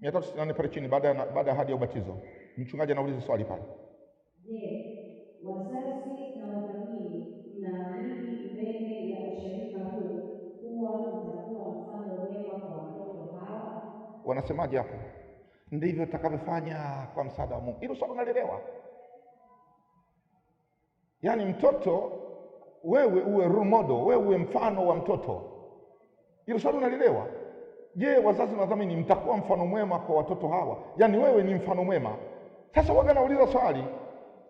364 pale chini, baada ya ahadi ya ubatizo. Mchungaji anauliza swali pale. Je, wazazi na wadhamini mnaahidi mbele ya ushirika huu kuwa mtakuwa mfano wema kwa watoto hawa? Wanasemaje hapo? Ndivyo tutakavyofanya kwa msaada wa Mungu. Hilo swali unalielewa? Yaani mtoto, wewe uwe role model, wewe uwe mfano wa mtoto. Hilo swali unalielewa? Je, wazazi na wadhamini mtakuwa mfano mwema kwa watoto hawa? Yaani wewe ni mfano mwema. Sasa waga nauliza swali,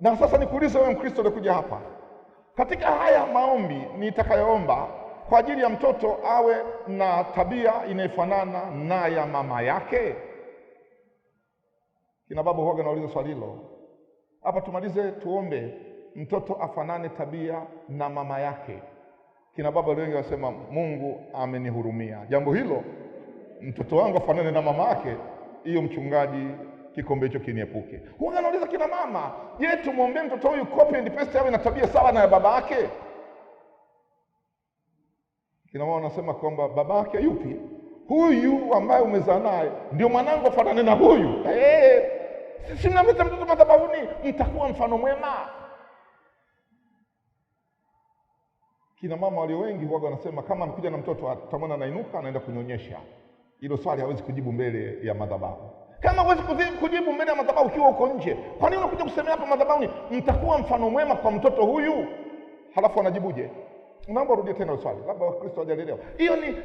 na sasa nikuulize wewe Mkristo ulikuja hapa, katika haya maombi nitakayoomba kwa ajili ya mtoto awe na tabia inayofanana na ya mama yake. Kina baba huwaga nauliza swali hilo. Hapa tumalize tuombe mtoto afanane tabia na mama yake. Kina baba wengi wasema Mungu amenihurumia. Jambo hilo, mtoto wangu afanane na mama yake, hiyo mchungaji, kikombe hicho kiniepuke. Huwaga nauliza kina mama, je, tumwombee mtoto huyu copy and paste awe na tabia sawa na ya baba yake? Kina mama wanasema kwamba baba yake yupi? Huyu ambaye umezaa naye ndio mwanangu afanane na huyu. Si mnamleta mtoto madhabahuni, mtakuwa mfano mwema. Kina mama walio wengi huwaga wanasema kama amekuja na mtoto atamwona anainuka anaenda kunyonyesha. Hilo swali hawezi kujibu mbele ya madhabahu. Kama huwezi kujibu mbele ya madhabahu ukiwa uko nje, kwa nini unakuja kusemea hapa madhabahuni mtakuwa mfano mwema kwa mtoto huyu? Halafu anajibuje? Naomba urudie tena swali, labda Wakristo hawajaelewa.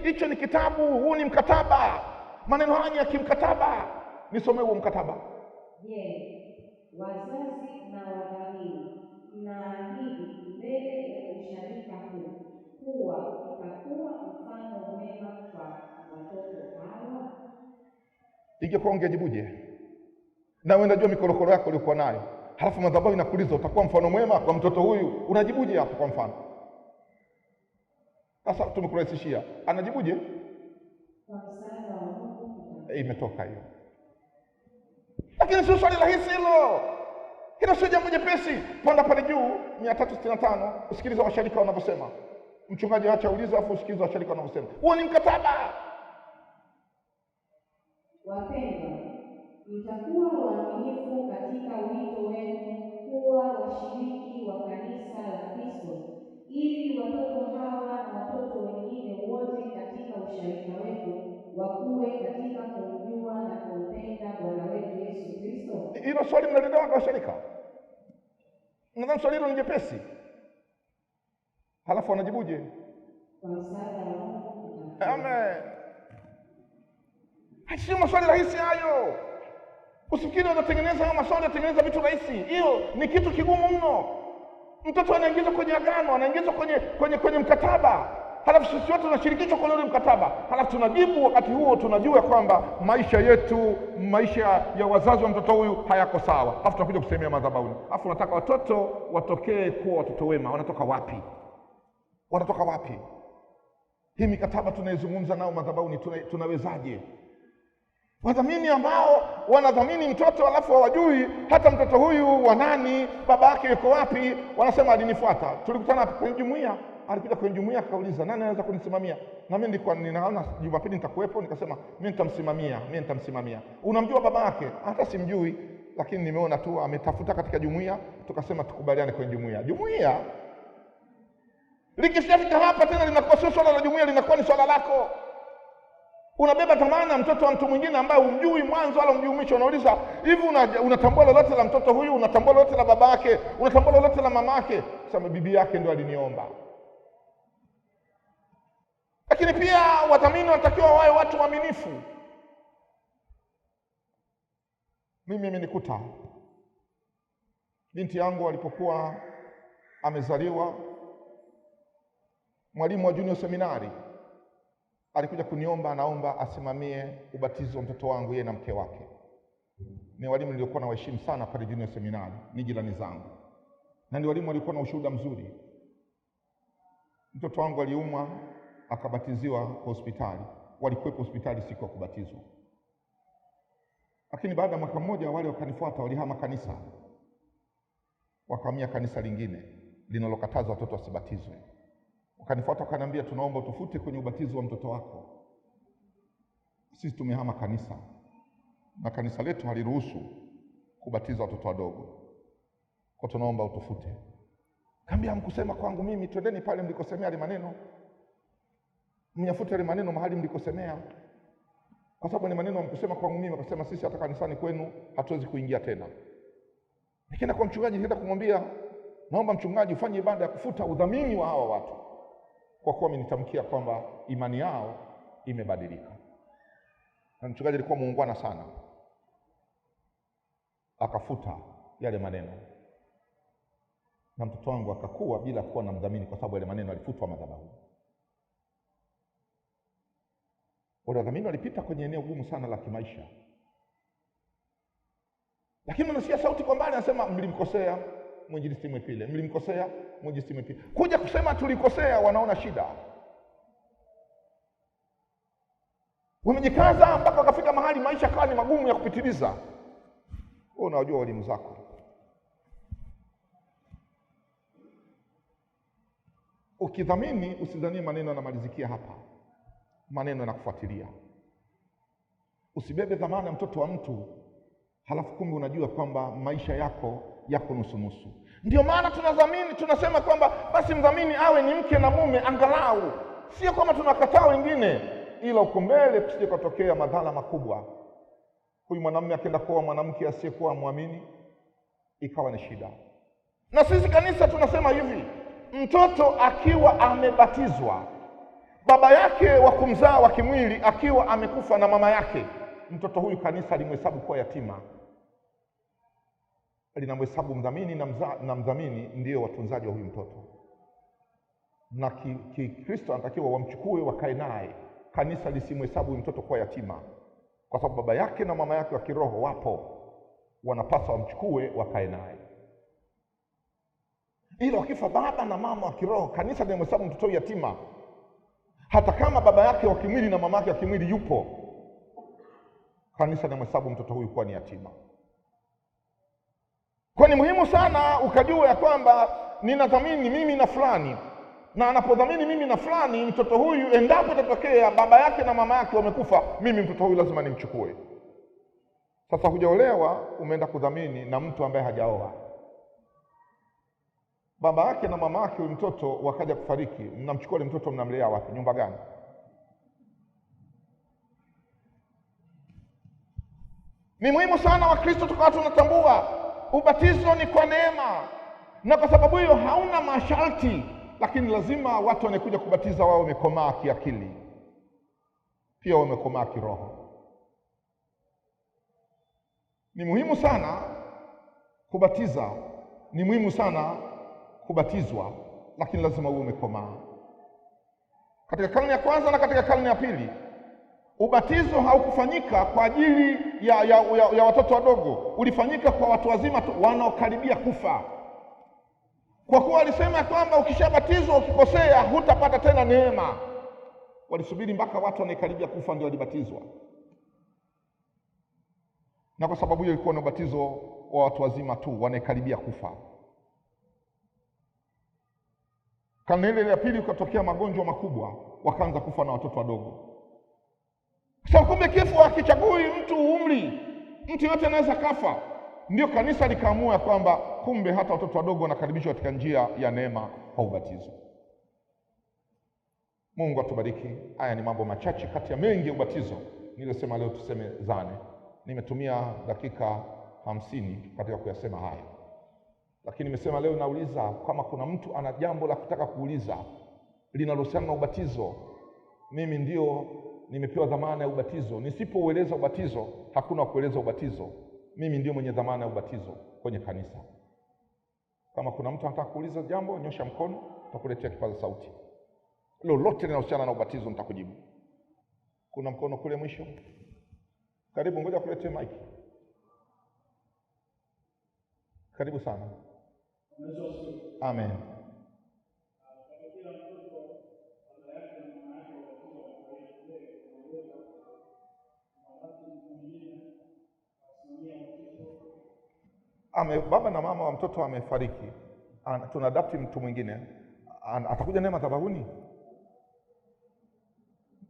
Hicho ni kitabu, huu ni mkataba. Maneno haya ya kimkataba. Nisomee huo mkataba. Wazazi na wadhamini mnaahidi mbele ya usharika huu kuwa itakuwa mfano mwema kwa watoto hawa? Ingekuwa ungejibuje? Na wewe unajua mikorokoro yako uliokuwa nayo, halafu madhabahu inakuuliza utakuwa mfano mwema kwa mtoto huyu, unajibuje hapo? Kwa mfano sasa tumekurahisishia, anajibuje? Kwa msaada wa Mungu. Imetoka hiyo. Lakini sio swali rahisi hilo. Hilo sio jambo jepesi. Panda pale juu 365, usikilize washarika wanavyosema. Mchungaji acha uliza afu usikilize washarika wanavyosema. Huo ni mkataba. Wapendwa, mtakuwa waaminifu katika wito wenu kuwa washiriki wa kanisa la Kristo, ili watoto hawa na watoto wengine wote katika usharika wetu wakuwe katika kumjua na kumpenda Bwana wetu Yesu Kristo. Hilo swali mnalielewa kwa washarika? Nadhani swali hilo ni jepesi. Halafu wanajibuje? Kwa msaada wa Mungu. Amen. Sio maswali rahisi hayo. Usifikiri unatengeneza hayo maswali, unatengeneza vitu rahisi. Hiyo ni kitu kigumu mno. Mtoto anaingizwa kwenye agano, anaingizwa kwenye mkataba. Halafu sisi wote tunashirikishwa kwenye ule mkataba. Halafu tunajibu wakati huo tunajua kwamba maisha yetu, maisha ya wazazi wa mtoto huyu hayako sawa. Halafu tunakuja kusemea madhabahuni. Halafu nataka watoto watokee kuwa watoto wema. Wanatoka wapi? Wanatoka wapi? Hii mikataba tunaizungumza nao madhabahuni tunawezaje? Wadhamini ambao wanadhamini mtoto alafu hawajui hata mtoto huyu wa nani, baba yake yuko wapi. Wanasema alinifuata. Tulikutana kwenye jumuiya, alikuja kwenye jumuiya akauliza nani anaweza kunisimamia? Na mimi nilikuwa ninaona Jumapili nitakuwepo, nikasema mimi nitamsimamia. Unamjua baba yake? Hata simjui, lakini nimeona tu ametafuta katika jumuiya, tukasema tukubaliane kwenye jumuiya. Likishafika hapa tena linakuwa sio swala la jumuiya, linakuwa ni swala lako. Unabeba dhamana mtoto wa mtu mwingine ambaye humjui mwanzo wala humjui mwisho. Unauliza, hivi unatambua lolote la mtoto huyu? Unatambua lolote la baba yake? Unatambua lolote la mama yake? Sema bibi yake ndio aliniomba. Lakini pia wadhamini wanatakiwa wawe watu waaminifu. Mimi imenikuta binti yangu alipokuwa amezaliwa, mwalimu wa junior seminari alikuja kuniomba, anaomba asimamie ubatizo wa mtoto wangu, yeye na mke wake. Ni walimu niliokuwa na waheshimu sana pale junior seminari, ni jirani zangu, na ni walimu walikuwa na ushuhuda mzuri. Mtoto wangu aliumwa akabatiziwa kwa hospitali, walikuwepo hospitali siku ya kubatizwa. Lakini baada ya mwaka mmoja wale wakanifuata, walihama kanisa, wakahamia kanisa lingine linalokataza watoto wasibatizwe. Wakanifuata wakaniambia, tunaomba utufute kwenye ubatizo wa mtoto wako. Sisi tumehama kanisa na kanisa letu haliruhusu kubatiza watoto wadogo, kwa tunaomba utufute. Kaambia, hamkusema kwangu mimi, twendeni pale mlikosemea ile maneno, mnyafute ile maneno mahali mlikosemea, kwa sababu ni maneno hamkusema kwangu mimi. Wakasema sisi hata kanisani kwenu hatuwezi kuingia tena. Nikaenda kwa mchungaji, nikaenda kumwambia, naomba mchungaji ufanye ibada ya kufuta udhamini wa hawa watu, kwa kuwa amenitamkia kwamba imani yao imebadilika. Na mchungaji alikuwa muungwana sana. akafuta yale maneno, na mtoto wangu akakua bila kuwa na mdhamini, kwa sababu yale maneno alifutwa madhabahu. Wale wadhamini walipita kwenye eneo gumu sana la kimaisha, lakini unasikia sauti kwa mbali anasema, mlimkosea mwinjilisti Mwepile, mlimkosea mwinjilisti Mwepile. Kuja kusema tulikosea, wanaona shida. Wamejikaza mpaka wakafika mahali maisha kawa ni magumu ya kupitiliza. Wewe unajua walimu zako. Ukidhamini usidhanie maneno yanamalizikia hapa, maneno yanakufuatilia. Usibebe dhamana ya mtoto wa mtu halafu kumbe unajua kwamba maisha yako nusu nusu. Ndio maana tunadhamini, tunasema kwamba basi mdhamini awe ni mke na mume angalau. Sio kama tunakataa wengine, ila uko mbele kusije kutokea madhara makubwa. Huyu mwanamume akaenda kuoa mwanamke asiyekuwa muamini, ikawa ni shida. Na sisi kanisa tunasema hivi, mtoto akiwa amebatizwa, baba yake wa kumzaa wa kimwili akiwa amekufa na mama yake, mtoto huyu kanisa limhesabu kuwa yatima. Linamhesabu mdhamini na mdhamini ndio watunzaji wa huyu mtoto. Na Kristo anatakiwa wamchukue wakae naye. Kanisa lisimhesabu huyu mtoto kuwa yatima, kwa sababu baba yake na mama yake wa kiroho wapo, wanapaswa wamchukue wakae naye. Ila wakifa baba na mama wa kiroho, kanisa linamhesabu mtoto yatima, hata kama baba yake wa kimwili na mama yake wa kimwili yupo. Kanisa linamhesabu mtoto huyu kuwa ni yatima. Kwa ni muhimu sana ukajua ya kwamba ninadhamini mimi na fulani, na anapodhamini mimi na fulani, mtoto huyu endapo itatokea baba yake na mama yake wamekufa, mimi mtoto huyu lazima nimchukue. Sasa hujaolewa, umeenda kudhamini na mtu ambaye hajaoa. Baba yake na mama yake huyu mtoto wakaja kufariki, mnamchukua ile mtoto mnamlea wapi? Nyumba gani? Ni muhimu sana Wakristo tukawa tunatambua ubatizo ni kwa neema, na kwa sababu hiyo hauna masharti, lakini lazima watu wanakuja kubatiza wao wamekomaa kiakili, pia wamekomaa kiroho. Ni muhimu sana kubatiza, ni muhimu sana kubatizwa, lakini lazima uwe umekomaa. Katika karne ya kwanza na katika karne ya pili, ubatizo haukufanyika kwa ajili ya watoto wadogo, ulifanyika kwa watu wazima tu wanaokaribia kufa. Kwa kuwa walisema kwamba ukishabatizwa ukikosea hutapata tena neema, walisubiri mpaka watu wanakaribia kufa ndio walibatizwa. Na kwa sababu hiyo ilikuwa ni ubatizo wa watu wazima tu wanakaribia kufa. Karne ile ya pili ukatokea magonjwa makubwa, wakaanza kufa na watoto wadogo. Sasa kumbe kifo hakichagui mtu umri, mtu yote anaweza kafa. Ndio kanisa likaamua kwamba kumbe hata watoto wadogo wanakaribishwa katika njia ya neema kwa ubatizo. Mungu atubariki. Haya ni mambo machache kati ya mengi ya ubatizo nilisema leo tuseme zane. Nimetumia dakika 50 katika kuyasema haya, lakini nimesema leo nauliza kama kuna mtu ana jambo la kutaka kuuliza linalohusiana na ubatizo. Mimi ndio nimepewa dhamana ya ubatizo. Nisipoueleza ubatizo, hakuna kueleza ubatizo. Mimi ndio mwenye dhamana ya ubatizo kwenye kanisa. Kama kuna mtu anataka kuuliza jambo, nyosha mkono, tutakuletea kipaza sauti. Lolote linalohusiana na ubatizo nitakujibu. Kuna mkono kule mwisho. Karibu, ngoja kuletee mic. Karibu sana. Amen. Baba na mama wa mtoto amefariki, tunadapti mtu mwingine, atakuja naye madhabahuni?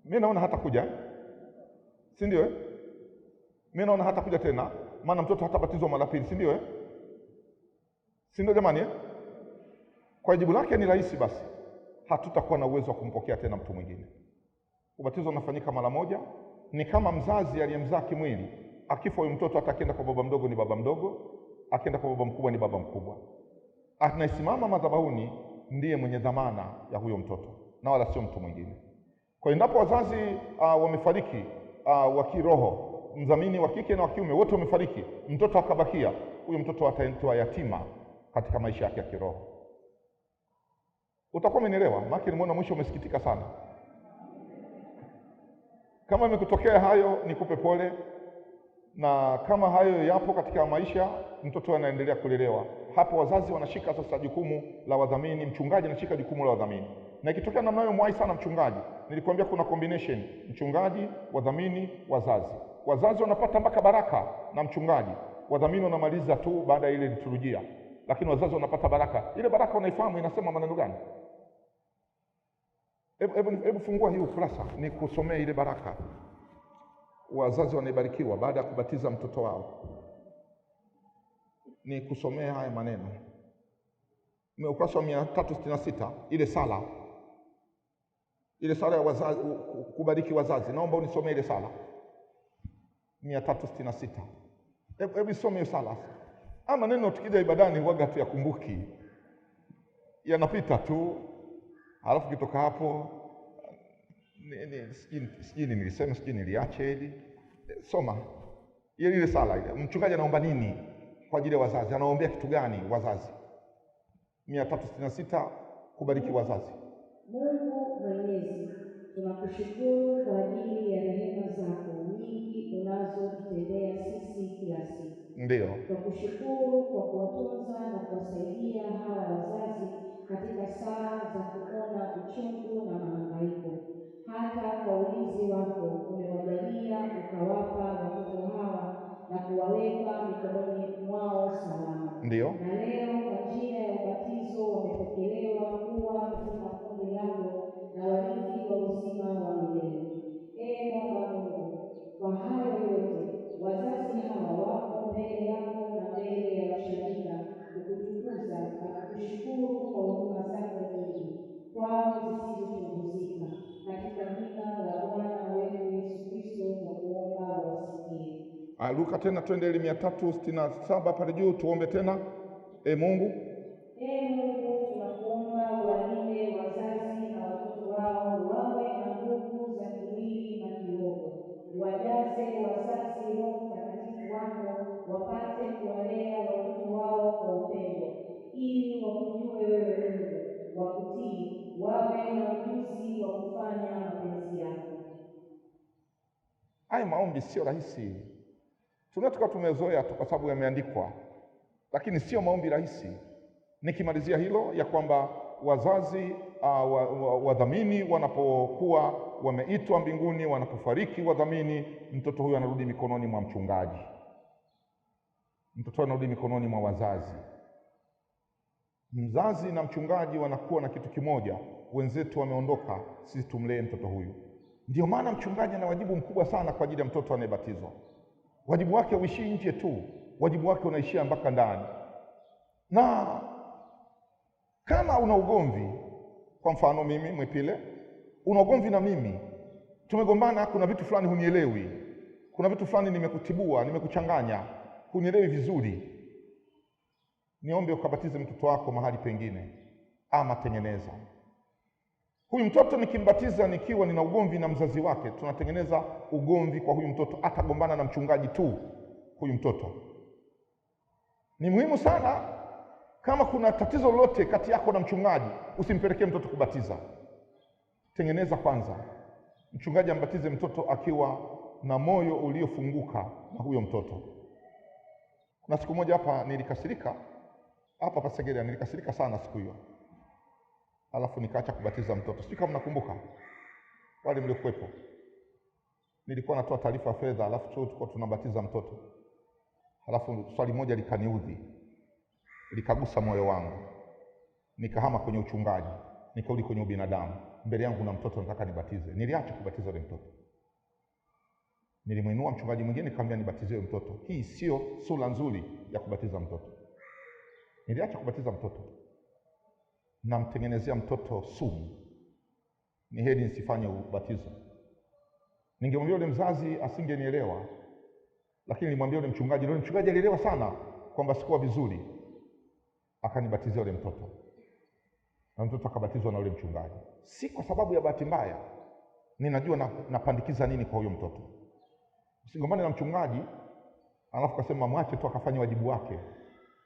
Mimi naona hata kuja, si ndio? Mimi naona hata kuja tena, maana mtoto hatabatizwa mara pili, si ndio? Si ndio jamani? Kwa jibu lake ni rahisi, basi hatutakuwa na uwezo wa kumpokea tena mtu mwingine. Ubatizo unafanyika mara moja. Ni kama mzazi aliyemzaa kimwili, akifa huyo mtoto, atakwenda kwa baba mdogo ni baba mdogo, akienda kwa baba mkubwa ni baba mkubwa. Anayesimama madhabahuni ndiye mwenye dhamana ya huyo mtoto na wala sio mtu mwingine. Kwa endapo wazazi wamefariki wa kiroho, mdhamini wa kike na wa kiume wote wamefariki, mtoto akabakia, huyo mtoto ataitwa yatima katika maisha yake ya kiroho. Utakuwa umenielewa? Maana nimeona mwisho umesikitika sana. Kama imekutokea hayo, nikupe pole, na kama hayo yapo katika maisha, mtoto anaendelea kulelewa. Hapo wazazi wanashika sasa jukumu la wadhamini, mchungaji anashika jukumu la wadhamini. Na ikitokea namna hiyo, mwai sana mchungaji. Nilikwambia kuna combination, mchungaji, wadhamini, wazazi. Wazazi wanapata mpaka baraka na mchungaji, wadhamini wanamaliza tu baada ya ile liturujia, lakini wazazi wanapata baraka. Ile baraka unaifahamu inasema maneno gani? Hebu fungua hii ukurasa nikusomee ile baraka. Wazazi wanaibarikiwa baada ya kubatiza mtoto wao. Ni kusomea haya maneno. Ukurasa wa 366, ile sala. Ile sala ya wazazi, kubariki wazazi. Naomba unisomee ile sala. 366. Hebu some hiyo sala. Maneno tukija ibadani huaga tu yakumbuki. Yanapita tu. Alafu kitoka hapo sijui nilisema, sijui niliache ili soma ile sala ile. Mchungaji anaomba nini kwa ajili ya wazazi? Anaombea kitu gani wazazi? 366, kubariki wazazi. Mungu Mwenyezi, tunakushukuru kwa ajili ya rehema zako nyingi unazotutendea sisi kila siku. Ndio. Tunakushukuru kwa kuwatunza na kuwasaidia hawa wazazi katika saa za kuona uchungu na mahangaiko. Hata kwa ulinzi wako umewajalia ukawapa watoto hawa na kuwaweka mikononi mwao salama. Ndio. Na leo kwa njia ya ubatizo wamepokelewa kuwa katika kundi lako na warithi wa uzima wa milele. Baba Mungu, kwa hayo yote wazazi hawa wako mbele yako na mbele ya washirika kukutukuza na kukushukuru kwa huduma zako nyingi kwao zisizopunguzika. Katika jina la Bwana wetu Yesu Kristo tunakuomba wasikie. Luka tena, twende ile 367 pale juu, tuombe tena. Mungu, tunakuomba walinde wazazi na watoto wao, wawe na nguvu za kimwili na kiroho. Wajaze wazazi Roho Mtakatifu wako, wapate kuwalea watoto wao kwa upendo, ili wakujue wewe Mungu, wakutii, wawe na ujuzi wa kufanya mapenzi yako. Haya maombi sio rahisi. Tunatoka tumezoea tu kwa sababu yameandikwa, lakini sio maombi rahisi. Nikimalizia hilo ya kwamba wazazi wadhamini wanapokuwa wameitwa mbinguni, wanapofariki wadhamini, mtoto huyo anarudi mikononi mwa mchungaji. Mtoto anarudi mikononi mwa wazazi. Mzazi na mchungaji wanakuwa na kitu kimoja, wenzetu wameondoka, sisi tumlee mtoto huyu. Ndio maana mchungaji ana wajibu mkubwa sana kwa ajili ya mtoto anayebatizwa. Wajibu wake uishii nje tu, wajibu wake unaishia mpaka ndani. Na kama una ugomvi, kwa mfano mimi Mwepile, una ugomvi na mimi, tumegombana, kuna vitu fulani hunielewi, kuna vitu fulani nimekutibua, nimekuchanganya, hunielewi vizuri, niombe ukabatize mtoto wako mahali pengine, ama tengeneza. Huyu mtoto nikimbatiza nikiwa nina ugomvi na mzazi wake, tunatengeneza ugomvi kwa huyu mtoto, atagombana na mchungaji tu huyu mtoto. Ni muhimu sana, kama kuna tatizo lolote kati yako na mchungaji, usimpelekee mtoto kubatiza. Tengeneza kwanza, mchungaji ambatize mtoto akiwa na moyo uliofunguka na huyo mtoto. Kuna siku moja hapa nilikasirika, hapa Pasegerea nilikasirika sana siku hiyo. Alafu nikaacha kubatiza mtoto. Sijui kama mnakumbuka wale mliokuwepo. Nilikuwa natoa taarifa ya fedha, alafu tulikuwa tunabatiza mtoto. Alafu swali moja likaniudhi, likagusa moyo wangu. Nikahama kwenye uchungaji, nikarudi kwenye ubinadamu. Mbele yangu na mtoto nataka nibatize. Niliacha kubatiza yule mtoto. Nilimwinua mchungaji mwingine nikamwambia nibatize yule mtoto. Hii sio sura nzuri ya kubatiza mtoto. Niliacha kubatiza mtoto. Namtengenezea mtoto sumu. Ni heri nisifanye ubatizo. Ningemwambia yule mzazi asingenielewa, lakini nilimwambia yule mchungaji alielewa sana kwamba sikuwa vizuri, akanibatizia yule mtoto. Na mtoto akabatizwa na yule mchungaji. Si kwa sababu ya bahati mbaya. Ninajua napandikiza nini kwa huyo mtoto. Usigombane na mchungaji alafu kasema mwache tu akafanya wajibu wake.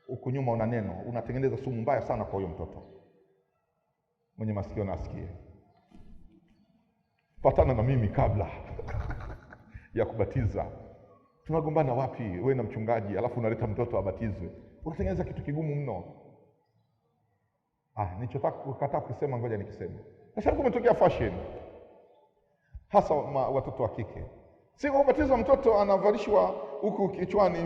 Huko nyuma una neno, unatengeneza sumu mbaya sana kwa huyo mtoto. Mwenye masikio na asikie. Patana na mimi kabla ya kubatiza. Tunagombana wapi wewe na mchungaji alafu unaleta mtoto abatizwe? Unatengeneza kitu kigumu mno. Nilichotaka kukataa kusema ngoja nikiseme. Sasa kumetokea fashion hasa watoto wa kike. Siku kubatizwa mtoto anavalishwa huku kichwani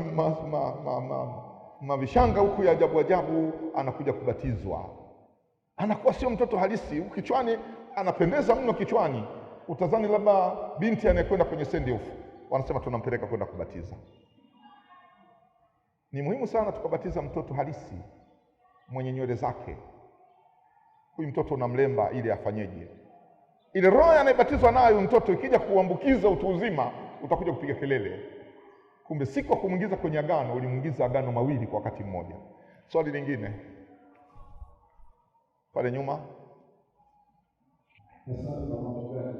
mavishanga huku ya ajabu ajabu, anakuja kubatizwa. Anakuwa sio mtoto halisi. Huku kichwani anapendeza mno kichwani. Utazani labda binti anayekwenda kwenye send off. Wanasema tunampeleka kwenda kubatiza. Ni muhimu sana tukabatiza mtoto halisi mwenye nywele zake. Huyu mtoto unamlemba ili afanyeje? Ile roho anayebatizwa nayo mtoto ikija kuambukiza utu uzima, utakuja kupiga kelele. Kumbe si kwa kumuingiza kwenye agano, ulimuingiza agano mawili kwa wakati mmoja. Swali lingine pale nyuma. Asante kwa mambo yako.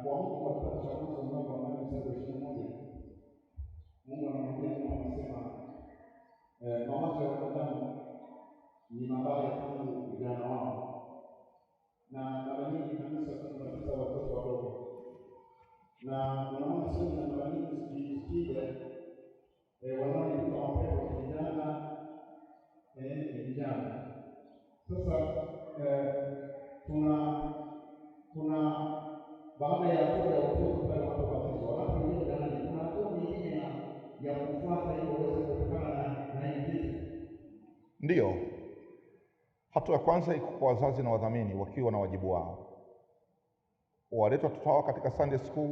Kwa Mungu katika chaguzi mlango wa 8:21, Mungu anamwambia anasema mawazo ya wanadamu ni mabaya tangu ujana wao. Na mara nyingi kanisa tunabatiza watoto wadogo. Na unaona sio na mara nyingi zikija wanaoibuka mapema vijana. Sasa kuna baada ya hatua ya utoto pale wanapobatizwa, wanapoingia ndani, kuna hatua nyingine ya kufuata ili waweze kutokana na hii. Ndiyo. Hatua ya kwanza iko kwa wazazi na wadhamini wakiwa na wajibu wao. Walete watoto wao katika Sunday school,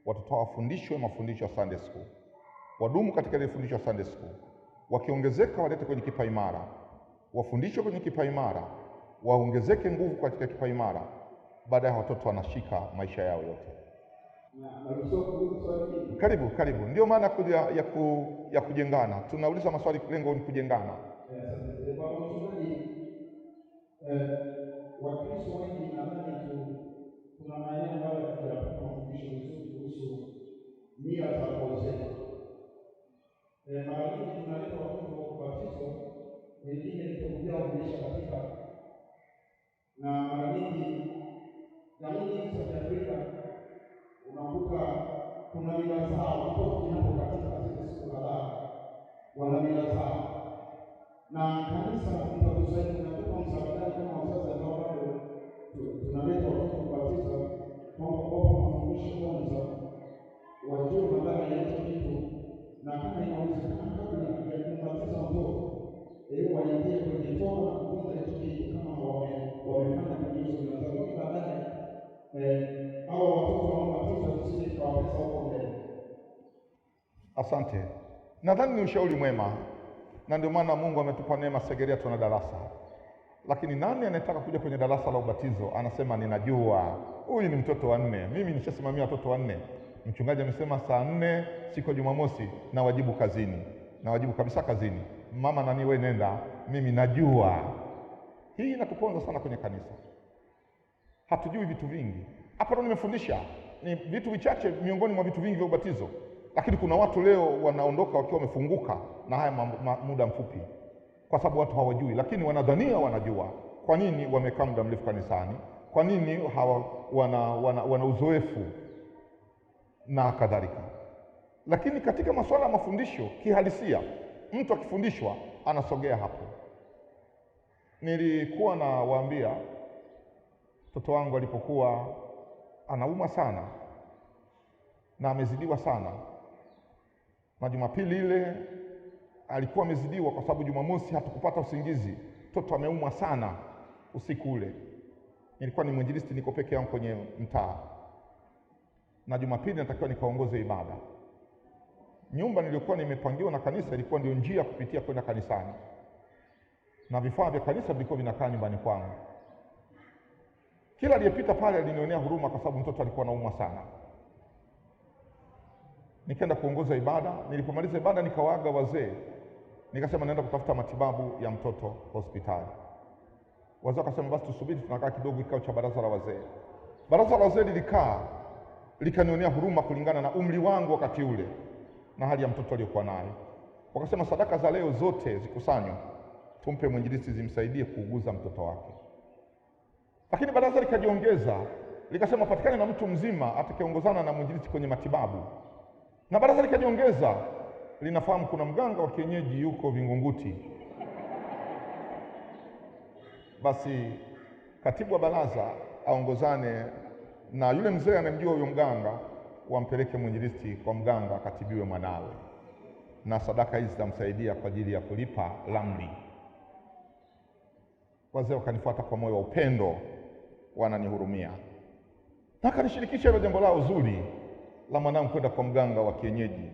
watoto wao wafundishwe mafundisho ya Sunday school. Wadumu katika ile fundisho ya Sunday school. Wakiongezeka walete kwenye kipaimara. Wafundishwe kwenye kipaimara, waongezeke nguvu katika kipaimara. Baada ya watoto wanashika maisha yao yote. Karibu. Ndio maana ya kujengana. Tunauliza maswali, lengo ni kujengana. Wakristo wengi nadhani kuna maeneo ambayo tunapata mafundisho vizuri kuhusu mila za koo zetu. Mara nyingi tunaleta watoto wa kubatizwa, wengine vitabu vyao vimeshakatika, na mara nyingi jamii za Kiafrika unakuta kuna mila zao, watoto wanapokatika zile siku kadhaa wana mila zao. Na kanisa litatusaidia tunatoka msaada kama wazazi ambao bado tunaleta watoto kubatiza, kwamba kwa mafundisho kwanza wajue madhara ya hicho kitu, na kama inawezekana kabla ya kumbatiza mtoto waingie kwenye toba na kufunza hicho kitu kama wamefanya kwenye hizo mila zao, ili baadaye hao watoto wanaobatizwa tusije tukawapesa huko mbele. Asante. Nadhani ni ushauri mwema. Na ndio maana Mungu ametupa neema Segerea tuna darasa. Lakini nani anayetaka kuja kwenye darasa la ubatizo anasema ninajua huyu ni mtoto wa 4. Mimi nishasimamia watoto wa 4. Mchungaji amesema saa 4 siku ya Jumamosi na wajibu kazini. Na wajibu kabisa kazini. Mama nani wewe nenda, mimi najua. Hii inatuponza sana kwenye kanisa. Hatujui vitu vingi. Hapa ndo nimefundisha ni vitu vichache miongoni mwa vitu vingi vya ubatizo. Lakini kuna watu leo wanaondoka wakiwa wamefunguka na haya muda mfupi, kwa sababu watu hawajui, lakini wanadhania wanajua. Kwa nini wamekaa muda mrefu kanisani? Kwa nini wana uzoefu na kadhalika? Lakini katika masuala ya mafundisho kihalisia, mtu akifundishwa anasogea hapo. Nilikuwa nawaambia mtoto wangu alipokuwa anauma sana na amezidiwa sana, na Jumapili ile alikuwa amezidiwa kwa sababu Jumamosi hatukupata usingizi. Mtoto ameumwa sana usiku ule. Nilikuwa ni mwinjilisti, niko peke yangu kwenye mtaa. Na Jumapili natakiwa nikaongoze ibada. Nyumba nilikuwa nimepangiwa na kanisa ilikuwa ndio njia kupitia kwenda kanisani. Na vifaa vya kanisa vilikuwa vinakaa nyumbani kwangu. Kila aliyepita pale alinionea huruma kwa sababu mtoto alikuwa anaumwa sana. Nikaenda kuongoza ibada. Nilipomaliza ibada nikawaaga wazee. Nikasema naenda kutafuta matibabu ya mtoto hospitali. Wazee wakasema basi tusubiri, tunakaa kidogo kikao cha baraza la wazee. Baraza la wazee lilikaa. likanionea huruma kulingana na umri wangu wakati ule na hali ya mtoto aliyokuwa nayo. Wakasema sadaka za leo zote zikusanywe, tumpe mwinjilisti zimsaidie kuuguza mtoto wake. Lakini baraza likajiongeza, likasema patikane na mtu mzima atakayeongozana na mwinjilisti kwenye matibabu. Na baraza likajiongeza, linafahamu kuna mganga wa kienyeji yuko Vingunguti. Basi katibu wa baraza aongozane na yule mzee anamjua huyo mganga, wampeleke mwinjilisti kwa mganga akatibiwe mwanawe, na sadaka hizi zitamsaidia kwa ajili ya kulipa ramli. Wazee wakanifuata kwa moyo wa upendo, wananihurumia, na akanishirikisha hilo jambo lao zuri la mwanangu kwenda kwa mganga wa kienyeji.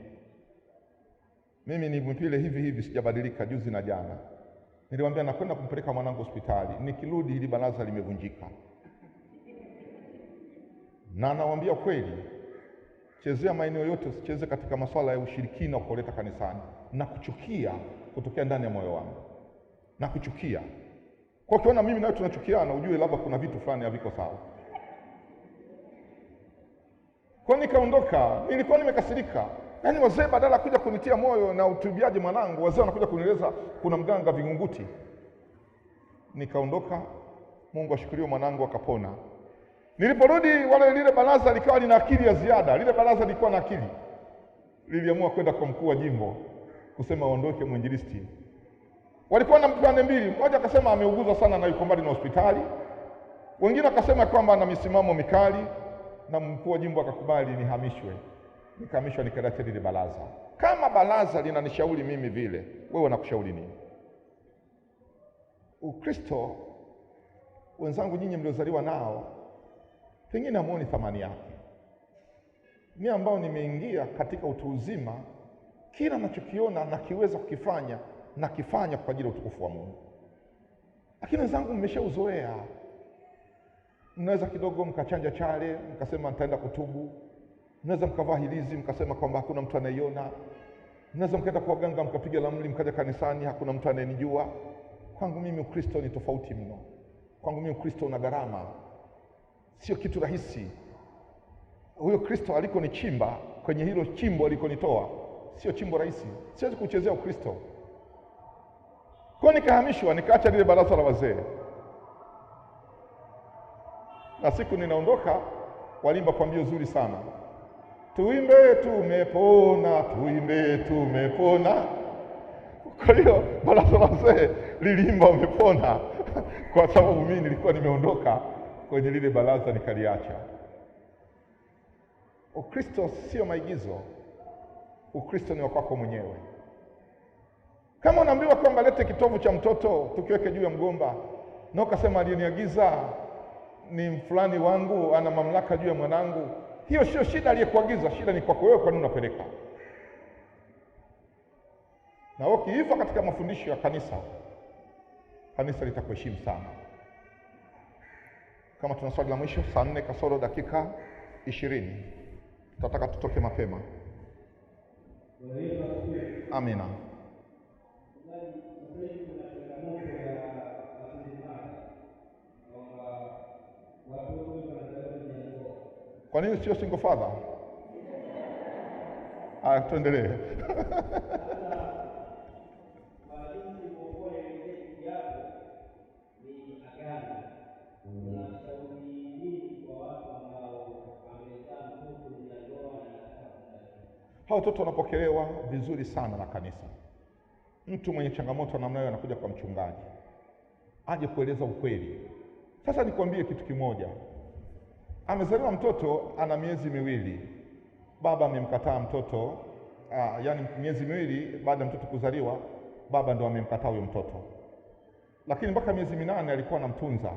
Mimi ni mpile hivi hivi, sijabadilika. Juzi na jana nilimwambia nakwenda kumpeleka mwanangu hospitali, nikirudi hili baraza limevunjika. Na nawaambia kweli, chezea maeneo yote, usicheze katika masuala ya ushirikina ukoleta kanisani. Na kuchukia kutokea ndani ya moyo wangu, na kuchukia. Kwa ukiona mimi nawe tunachukiana, ujue labda kuna vitu fulani haviko sawa. Kwa nikaondoka, nilikuwa nimekasirika. Yaani wazee badala kuja kunitia moyo na utubiaje mwanangu, wazee wanakuja kunieleza kuna mganga Vingunguti. Nikaondoka, Mungu ashukuriwe, mwanangu akapona. Niliporudi lile baraza likawa lina akili ya ziada. Lile baraza lilikuwa na akili. Liliamua kwenda kwa mkuu wa jimbo kusema aondoke mwinjilisti. Walikuwa na pande mbili. Mmoja akasema ameuguzwa sana na yuko mbali na hospitali. Wengine akasema kwamba ana misimamo mikali, na mkuu wa jimbo akakubali nihamishwe. Nikahamishwa, nikaleta lile baraza. Kama baraza linanishauri mimi vile, wewe unakushauri nini? Ukristo, wenzangu nyinyi mliozaliwa nao, pengine hamuoni thamani yake. Mimi ambao nimeingia katika utu uzima, kila ninachokiona nakiweza kukifanya, nakifanya kwa ajili ya utukufu wa Mungu. Lakini wenzangu mmeshauzoea. Mnaweza kidogo mkachanja chale, mkasema nitaenda kutubu. Mnaweza mkavaa hilizi, mkasema kwamba hakuna mtu anaiona. Mnaweza mkaenda kwa waganga, mkapiga ramli, mkaja kanisani, hakuna mtu anayenijua. Kwangu mimi Ukristo ni tofauti mno. Kwangu mimi Ukristo una gharama. Sio kitu rahisi. Huyo Kristo alikonichimba, kwenye hilo chimbo alikonitoa, sio chimbo rahisi. Siwezi kuchezea Ukristo. Kwa nikahamishwa, nikaacha lile baraza la wazee. Na siku ninaondoka, walimba kwa mbio zuri sana. Tuimbe tumepona, tuimbe tumepona. Kwa hiyo baraza la wazee lilimba umepona kwa sababu mimi nilikuwa nimeondoka kwenye lile baraza nikaliacha. Ukristo sio maigizo. Ukristo ni wako mwenyewe. Kama unaambiwa kwamba lete kitovu cha mtoto tukiweke juu ya mgomba, na ukasema aliyeniagiza ni fulani wangu, ana mamlaka juu ya mwanangu, hiyo sio shida aliyekuagiza, shida ni kwako wewe, kwa nini unapeleka. Na wewe ukiiva katika mafundisho ya kanisa, kanisa litakuheshimu sana. Kama tuna swali la mwisho, saa 4 kasoro dakika 20. Tutataka tutoke mapema. Amina. Kwa nini sio single father? Tuendelee. Hao watoto wanapokelewa vizuri sana na kanisa. Mtu mwenye changamoto namna hiyo anakuja kwa mchungaji, aje kueleza ukweli. Sasa nikwambie kitu kimoja. Amezaliwa mtoto ana miezi miwili. Baba amemkataa mtoto, yani miezi miwili baada ya mtoto kuzaliwa, baba ndo amemkataa huyo mtoto. Lakini mpaka miezi 8 alikuwa anamtunza.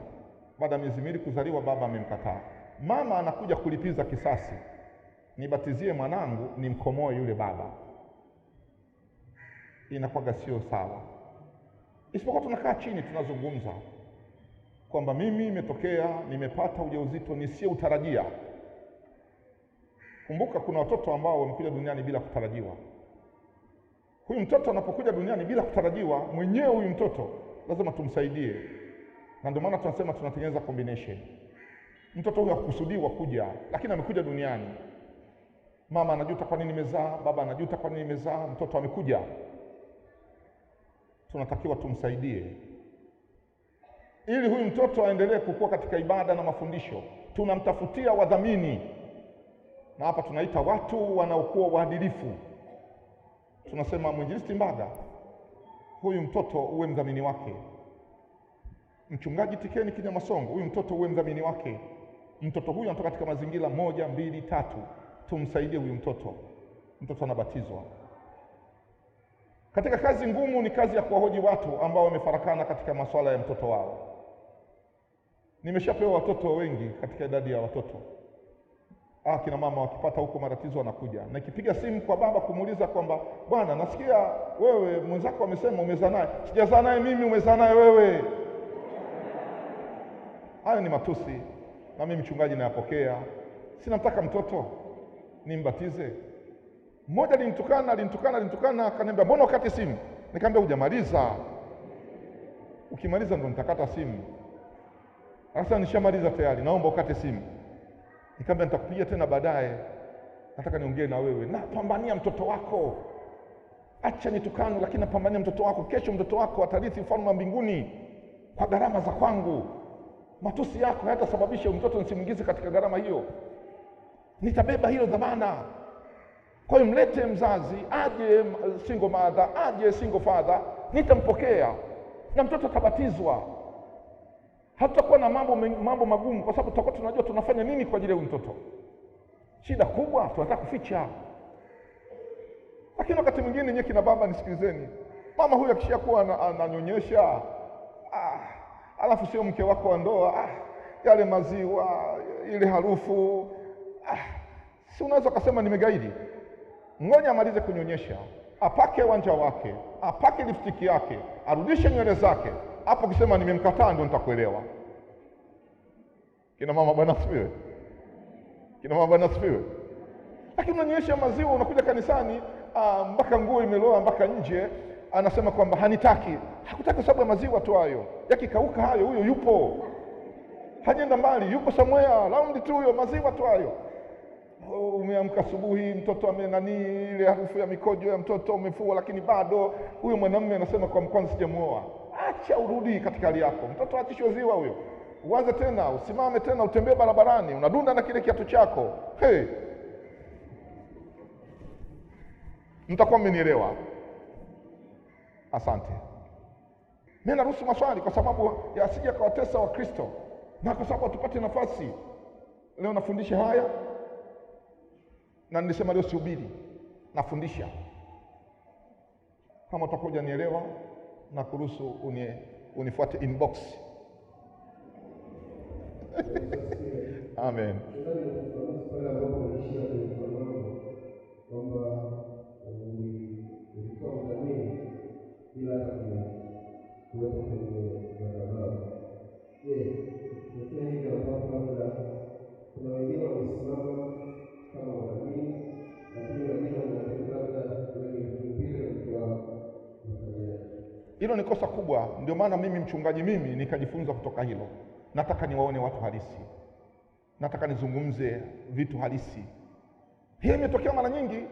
Baada ya miezi miwili kuzaliwa, baba amemkataa. Mama anakuja kulipiza kisasi. Nibatizie mwanangu, nimkomoe yule baba. Inakuwa sio sawa. Isipokuwa tunakaa chini tunazungumza kwamba mimi imetokea, nimepata ujauzito nisioutarajia. Kumbuka kuna watoto ambao wamekuja duniani bila kutarajiwa. Huyu mtoto anapokuja duniani bila kutarajiwa, mwenyewe huyu mtoto lazima tumsaidie. Na ndio maana tunasema tunatengeneza combination. Mtoto huyu hakukusudiwa kuja, lakini amekuja duniani. Mama anajuta kwa nini nimezaa, baba anajuta kwa nini nimezaa, mtoto amekuja. Tunatakiwa tumsaidie ili huyu mtoto aendelee kukua katika ibada na mafundisho. Tunamtafutia wadhamini, na hapa tunaita watu wanaokuwa waadilifu. Tunasema Mwinjilisti Mbaga, huyu mtoto uwe mdhamini wake. Mchungaji Tikeni Kinyamasongo, huyu mtoto uwe mdhamini wake. Mtoto huyu anatoka katika mazingira 1, 2, 3, tumsaidie huyu mtoto. Mtoto anabatizwa. Katika kazi ngumu ni kazi ya kuwahoji watu ambao wamefarakana katika masuala ya mtoto wao. Nimeshapewa watoto wengi katika idadi ya watoto. Kina mama wakipata huko matatizo wanakuja. Na ikipiga simu kwa baba kumuuliza kwamba bwana, nasikia wewe mwenzako amesema umezaa naye. Sijazaa naye mimi, umezaa naye wewe. Hayo ni matusi. Na mimi mchungaji nayapokea. Sinamtaka mtoto nimbatize. Mmoja alinitukana akaniambia, mbona ukate simu? Nikamwambia hujamaliza. Ukimaliza ndo nitakata simu. Sasa nishamaliza tayari, naomba ukate simu. Nikamwambia nitakupigia tena baadaye. Nataka niongee na wewe. Na pambania mtoto wako. Acha nitukane, lakini napambania mtoto wako. Kesho mtoto wako atarithi ufalme wa mbinguni kwa gharama za kwangu. Matusi yako hayatasababisha mtoto nisimuingize katika gharama hiyo. Nitabeba hiyo dhamana. Kwa hiyo mlete mzazi, aje single mother, aje single father, nitampokea na mtoto atabatizwa. Hatutakuwa na mambo magumu, kwa sababu tutakuwa tunajua tunafanya nini kwa ajili ya mtoto. Shida kubwa tunataka kuficha. Lakini wakati mwingine nyinyi kina baba nisikilizeni. Mama huyu akishakuwa ananyonyesha, alafu sio mke wako wa ndoa, yale maziwa, ile harufu, si unaweza kusema nimegaidi. Ngoja amalize kunyonyesha, apake wanja wake, apake lipstick yake, arudishe nywele zake. Hapo ukisema nimemkataa ndio nitakuelewa. Kina mama bwana asifiwe. Kina mama bwana asifiwe. Lakini unanyonyesha maziwa, unakuja kanisani, mpaka nguo imeloa mpaka nje, anasema kwamba hanitaki. Hakutaka sababu ya maziwa tu hayo. Yakikauka hayo, huyo yupo. Hajaenda mbali, yupo somewhere round tu, huyo maziwa tu hayo. Umeamka asubuhi, mtoto ile harufu ya mikojo ya mtoto umefua, lakini bado huyo mwanamume anasema kwa kwanza sijamuoa. Acha urudi katika hali yako. Mtoto atishwe ziwa huyo. Uanze tena, usimame tena, utembee barabarani, unadunda na kile kiatu chako. Mtakuwa mmenielewa. Asante. Mimi naruhusu maswali kwa sababu yasije kuwatesa wa Kristo. Na kwa sababu tupate nafasi. Leo nafundisha haya. Na nilisema leo sihubiri, nafundisha. Kama utakuja nielewa na kuruhusu unifuate inbox. Amen. Kuna wengine wamesimama kama wadhamini, lakini wengine wanataka hilo ni kosa kubwa. Ndio maana mimi mchungaji, mimi nikajifunza kutoka hilo. Nataka niwaone watu halisi, nataka nizungumze vitu halisi. Hiyo imetokea mara nyingi.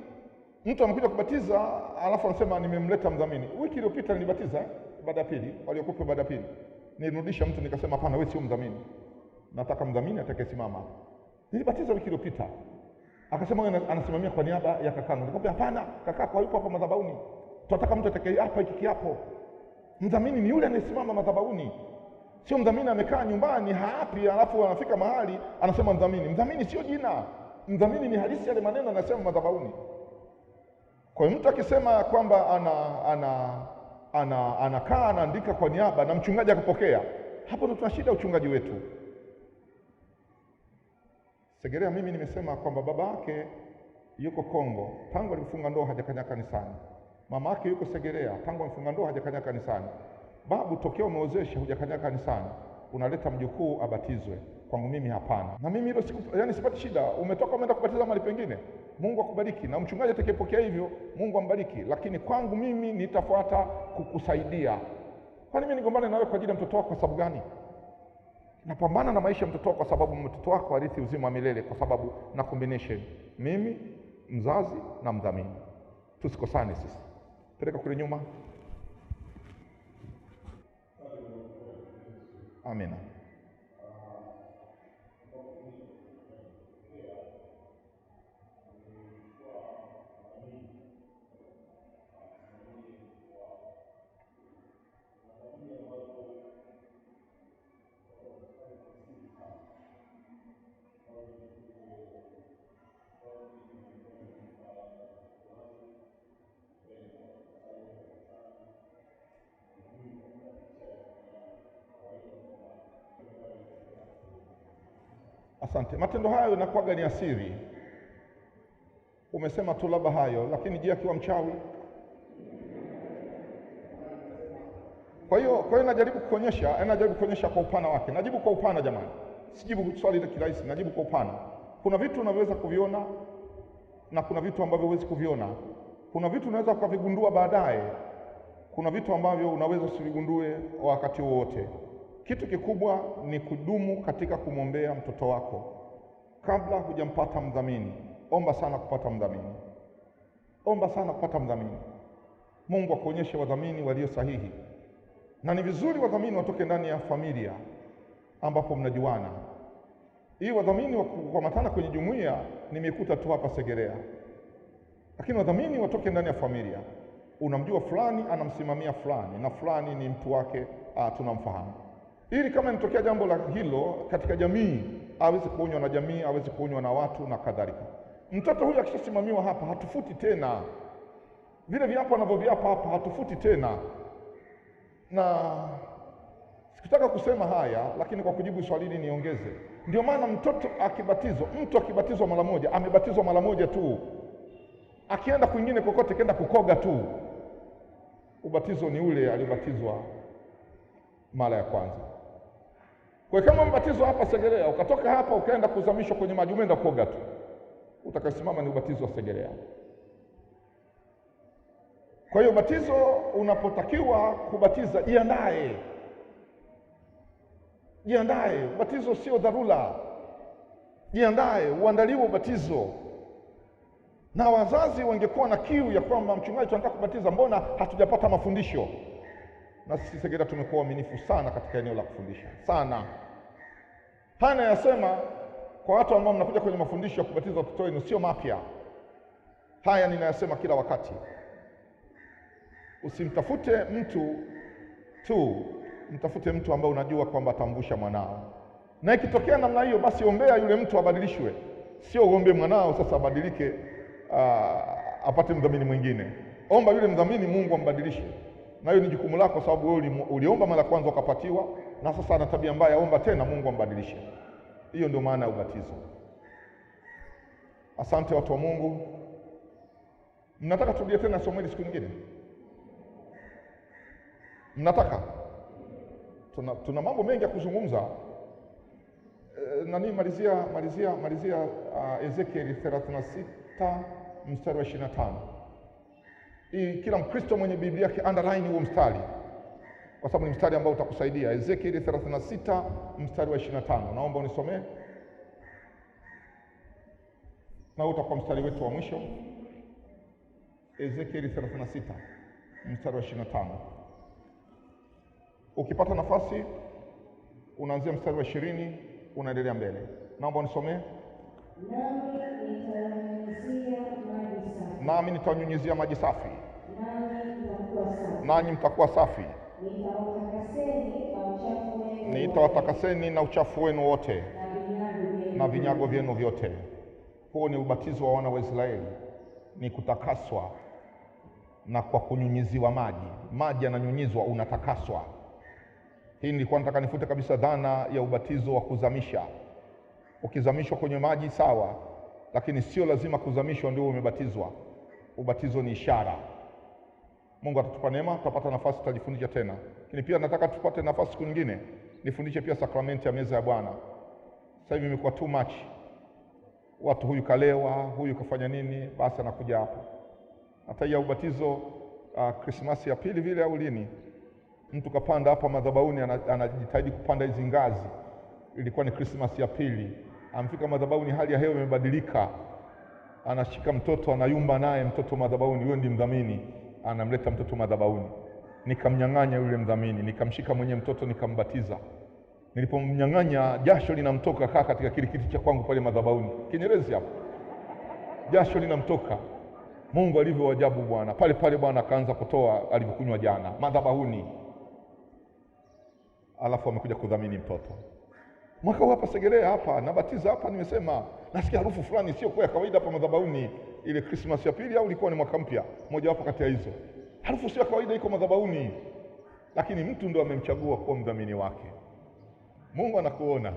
Mtu amekuja kubatiza, alafu anasema nimemleta mdhamini. Wiki iliyopita nilibatiza baada ya pili, waliokuwa baada ya pili. Nilirudisha mtu nikasema hapana, wewe sio mdhamini. Nataka mdhamini atakayesimama. Nilibatiza wiki iliyopita. Akasema wewe anasimamia kwa niaba ya kakangu. Nikamwambia hapana, kakako yupo hapa madhabahuni. Tunataka mtu atakaye hapa hiki kiapo. Mdhamini ni yule anayesimama madhabahuni. Sio mdhamini amekaa nyumbani haapi, alafu anafika mahali anasema mdhamini. Mdhamini sio jina. Mdhamini ni halisi yale maneno anasema madhabahuni. Kwa hiyo mtu akisema kwamba anakaa anaandika kwa niaba na mchungaji akapokea, hapo ndo tuna shida uchungaji wetu. Segerea mimi nimesema kwamba baba yake yuko Kongo, tangu alifunga ndoa hajakanya kanisani. Mama yake yuko Segerea, tangu alifunga ndoa hajakanya kanisani. Babu tokea umeozesha hujakanya kanisani, unaleta mjukuu abatizwe. Kwangu mimi hapana. Na mimi hilo sipati shida. Umetoka umeenda kubatiza mahali pengine, Mungu akubariki. Na mchungaji atakayepokea hivyo, Mungu ambariki. Lakini kwangu mimi nitafuata kukusaidia. Kwani mimi nigombane nawe kwa ajili ya mtoto wako kwa sababu gani? Napambana na maisha ya mtoto wako, kwa sababu mtoto wako arithi uzima wa milele, kwa sababu na combination, mimi mzazi na mdhamini. Tusikosane sisi. Peleka kule nyuma. Amina. Asante. Matendo hayo yanakuwa ni asiri. Umesema tu labda hayo, lakini je, akiwa mchawi? Kwa hiyo najaribu kuonyesha kwa upana wake. Najibu kwa upana jamani. Sijibu swali la kirahisi, najibu kwa upana. Kuna vitu unaweza kuviona na kuna vitu ambavyo huwezi kuviona. Kuna vitu unaweza ukavigundua baadaye. Kuna vitu ambavyo unaweza usivigundue wakati wowote. Kitu kikubwa ni kudumu katika kumwombea mtoto wako. Kabla hujampata mdhamini, omba sana kupata mdhamini. Omba sana kupata mdhamini. Mungu akuonyeshe wadhamini walio sahihi. Na ni vizuri wadhamini watoke ndani ya familia ambapo mnajuana. Hii wadhamini wa kukamatana kwenye jumuiya nimekuta tu hapa Segerea. Lakini wadhamini watoke ndani ya familia. Unamjua fulani anamsimamia fulani na fulani ni mtu wake, tunamfahamu. Ili kama inatokea jambo la hilo katika jamii, aweze kuonywa na jamii, aweze kuonywa na watu na kadhalika. Mtoto huyu akishasimamiwa hapa, hatufuti tena. Vile viapo anavyoviapa hapa, hatufuti tena. Na sikutaka kusema haya, lakini kwa kujibu swali hili niongeze. Ndio maana mtu akibatizwa mara moja, amebatizwa mara moja tu. Akienda kwingine kokote kenda kukoga tu. Ubatizo ni ule aliobatizwa mara ya kwanza. Kwa kama mbatizo hapa Segerea, ukatoka hapa ukaenda kuzamishwa kwenye maji, umeenda kuoga tu, utakasimama ni ubatizo wa Segerea. Kwa hiyo ubatizo unapotakiwa kubatiza, jiandae. Ubatizo sio dharura. Jiandae, uandaliwe ubatizo. Na wazazi wangekuwa na kiu ya kwamba mchungaji, tunataka kubatiza, mbona hatujapata mafundisho? Na sisi Segerea tumekuwa waaminifu sana katika eneo la kufundisha sana. Hana yasema kwa watu ambao mnakuja kwenye mafundisho ya kubatiza watoto wenu, sio mapya. Haya ninayasema kila wakati. Usimtafute mtu tu, mtafute mtu ambaye unajua kwamba atamvusha mwanao. Na ikitokea namna hiyo, basi ombea yule mtu abadilishwe. Sio uombe mwanao sasa abadilike, apate mdhamini mwingine. Omba yule mdhamini Mungu ambadilishe. Na hiyo ni jukumu lako, sababu wewe uliomba mara kwanza ukapatiwa, na sasa ana tabia mbaya, omba tena Mungu ambadilishe. Hiyo ndio maana ya ubatizo. Asante watu wa Mungu. Mnataka turudie tena somo hili siku nyingine? Mnataka? Tuna mambo mengi ya kuzungumza. Malizia Ezekieli 36 mstari wa 25. Kila Mkristo mwenye Biblia yake underline huo mstari, kwa sababu ni mstari ambao utakusaidia. Ezekieli 36 mstari wa 25. Naomba unisomee. Na utakuwa mstari wetu wa mwisho. Ezekieli 36 mstari wa 25. Ukipata nafasi unaanzia mstari wa 20 unaendelea mbele. Naomba unisomee. Nami nitawanyunyizia maji safi. Nanyi mtakuwa safi. Nitawatakaseni na uchafu wenu wote na vinyago vyenu vyote. Huo ni ubatizo wa wana wa Israeli, ni kutakaswa na kwa kunyunyiziwa maji. Maji yananyunyizwa, unatakaswa. Hii nilikuwa nataka nifute kabisa dhana ya ubatizo wa kuzamisha. Ukizamishwa kwenye maji sawa, lakini sio lazima kuzamishwa ndio umebatizwa. Ubatizo ni ishara. Mungu atatupa neema, tutapata nafasi tutajifundisha tena. Lakini pia nataka tupate nafasi siku nyingine nifundishe pia sakramenti ya meza ya Bwana. Sasa hivi imekuwa too much. Watu huyu kalewa, huyu kafanya nini, basi anakuja hapa. Hata ya ubatizo Krismasi ya pili vile au lini, mtu kapanda hapa madhabahuni, anajitahidi kupanda hizi ngazi ilikuwa ni Krismasi ya pili. Amfika madhabahuni, hali ya hewa imebadilika, anashika mtoto anayumba naye mtoto madhabahuni. Huyo ndiye mdhamini, anamleta mtoto madhabahuni. Nikamnyang'anya yule mdhamini, nikamshika mwenye mtoto nikambatiza. Nilipomnyang'anya, jasho linamtoka kaa katika kile kiti cha kwangu pale madhabahuni, Kinyerezi hapo, jasho linamtoka. Mungu alivyo ajabu Bwana. Pale pale Bwana akaanza kutoa alivyokunywa jana madhabahuni. Alafu amekuja kudhamini mtoto. Mwaka huu hapa Segerea hapa nabatiza hapa, nimesema nasikia harufu fulani sio kwa kawaida hapa madhabahuni. Ile Christmas ya pili au ilikuwa ni mwaka mpya, moja wapo kati ya hizo. Harufu sio kawaida iko madhabahuni, lakini mtu ndo amemchagua kuwa mdhamini wake. Mungu anakuona.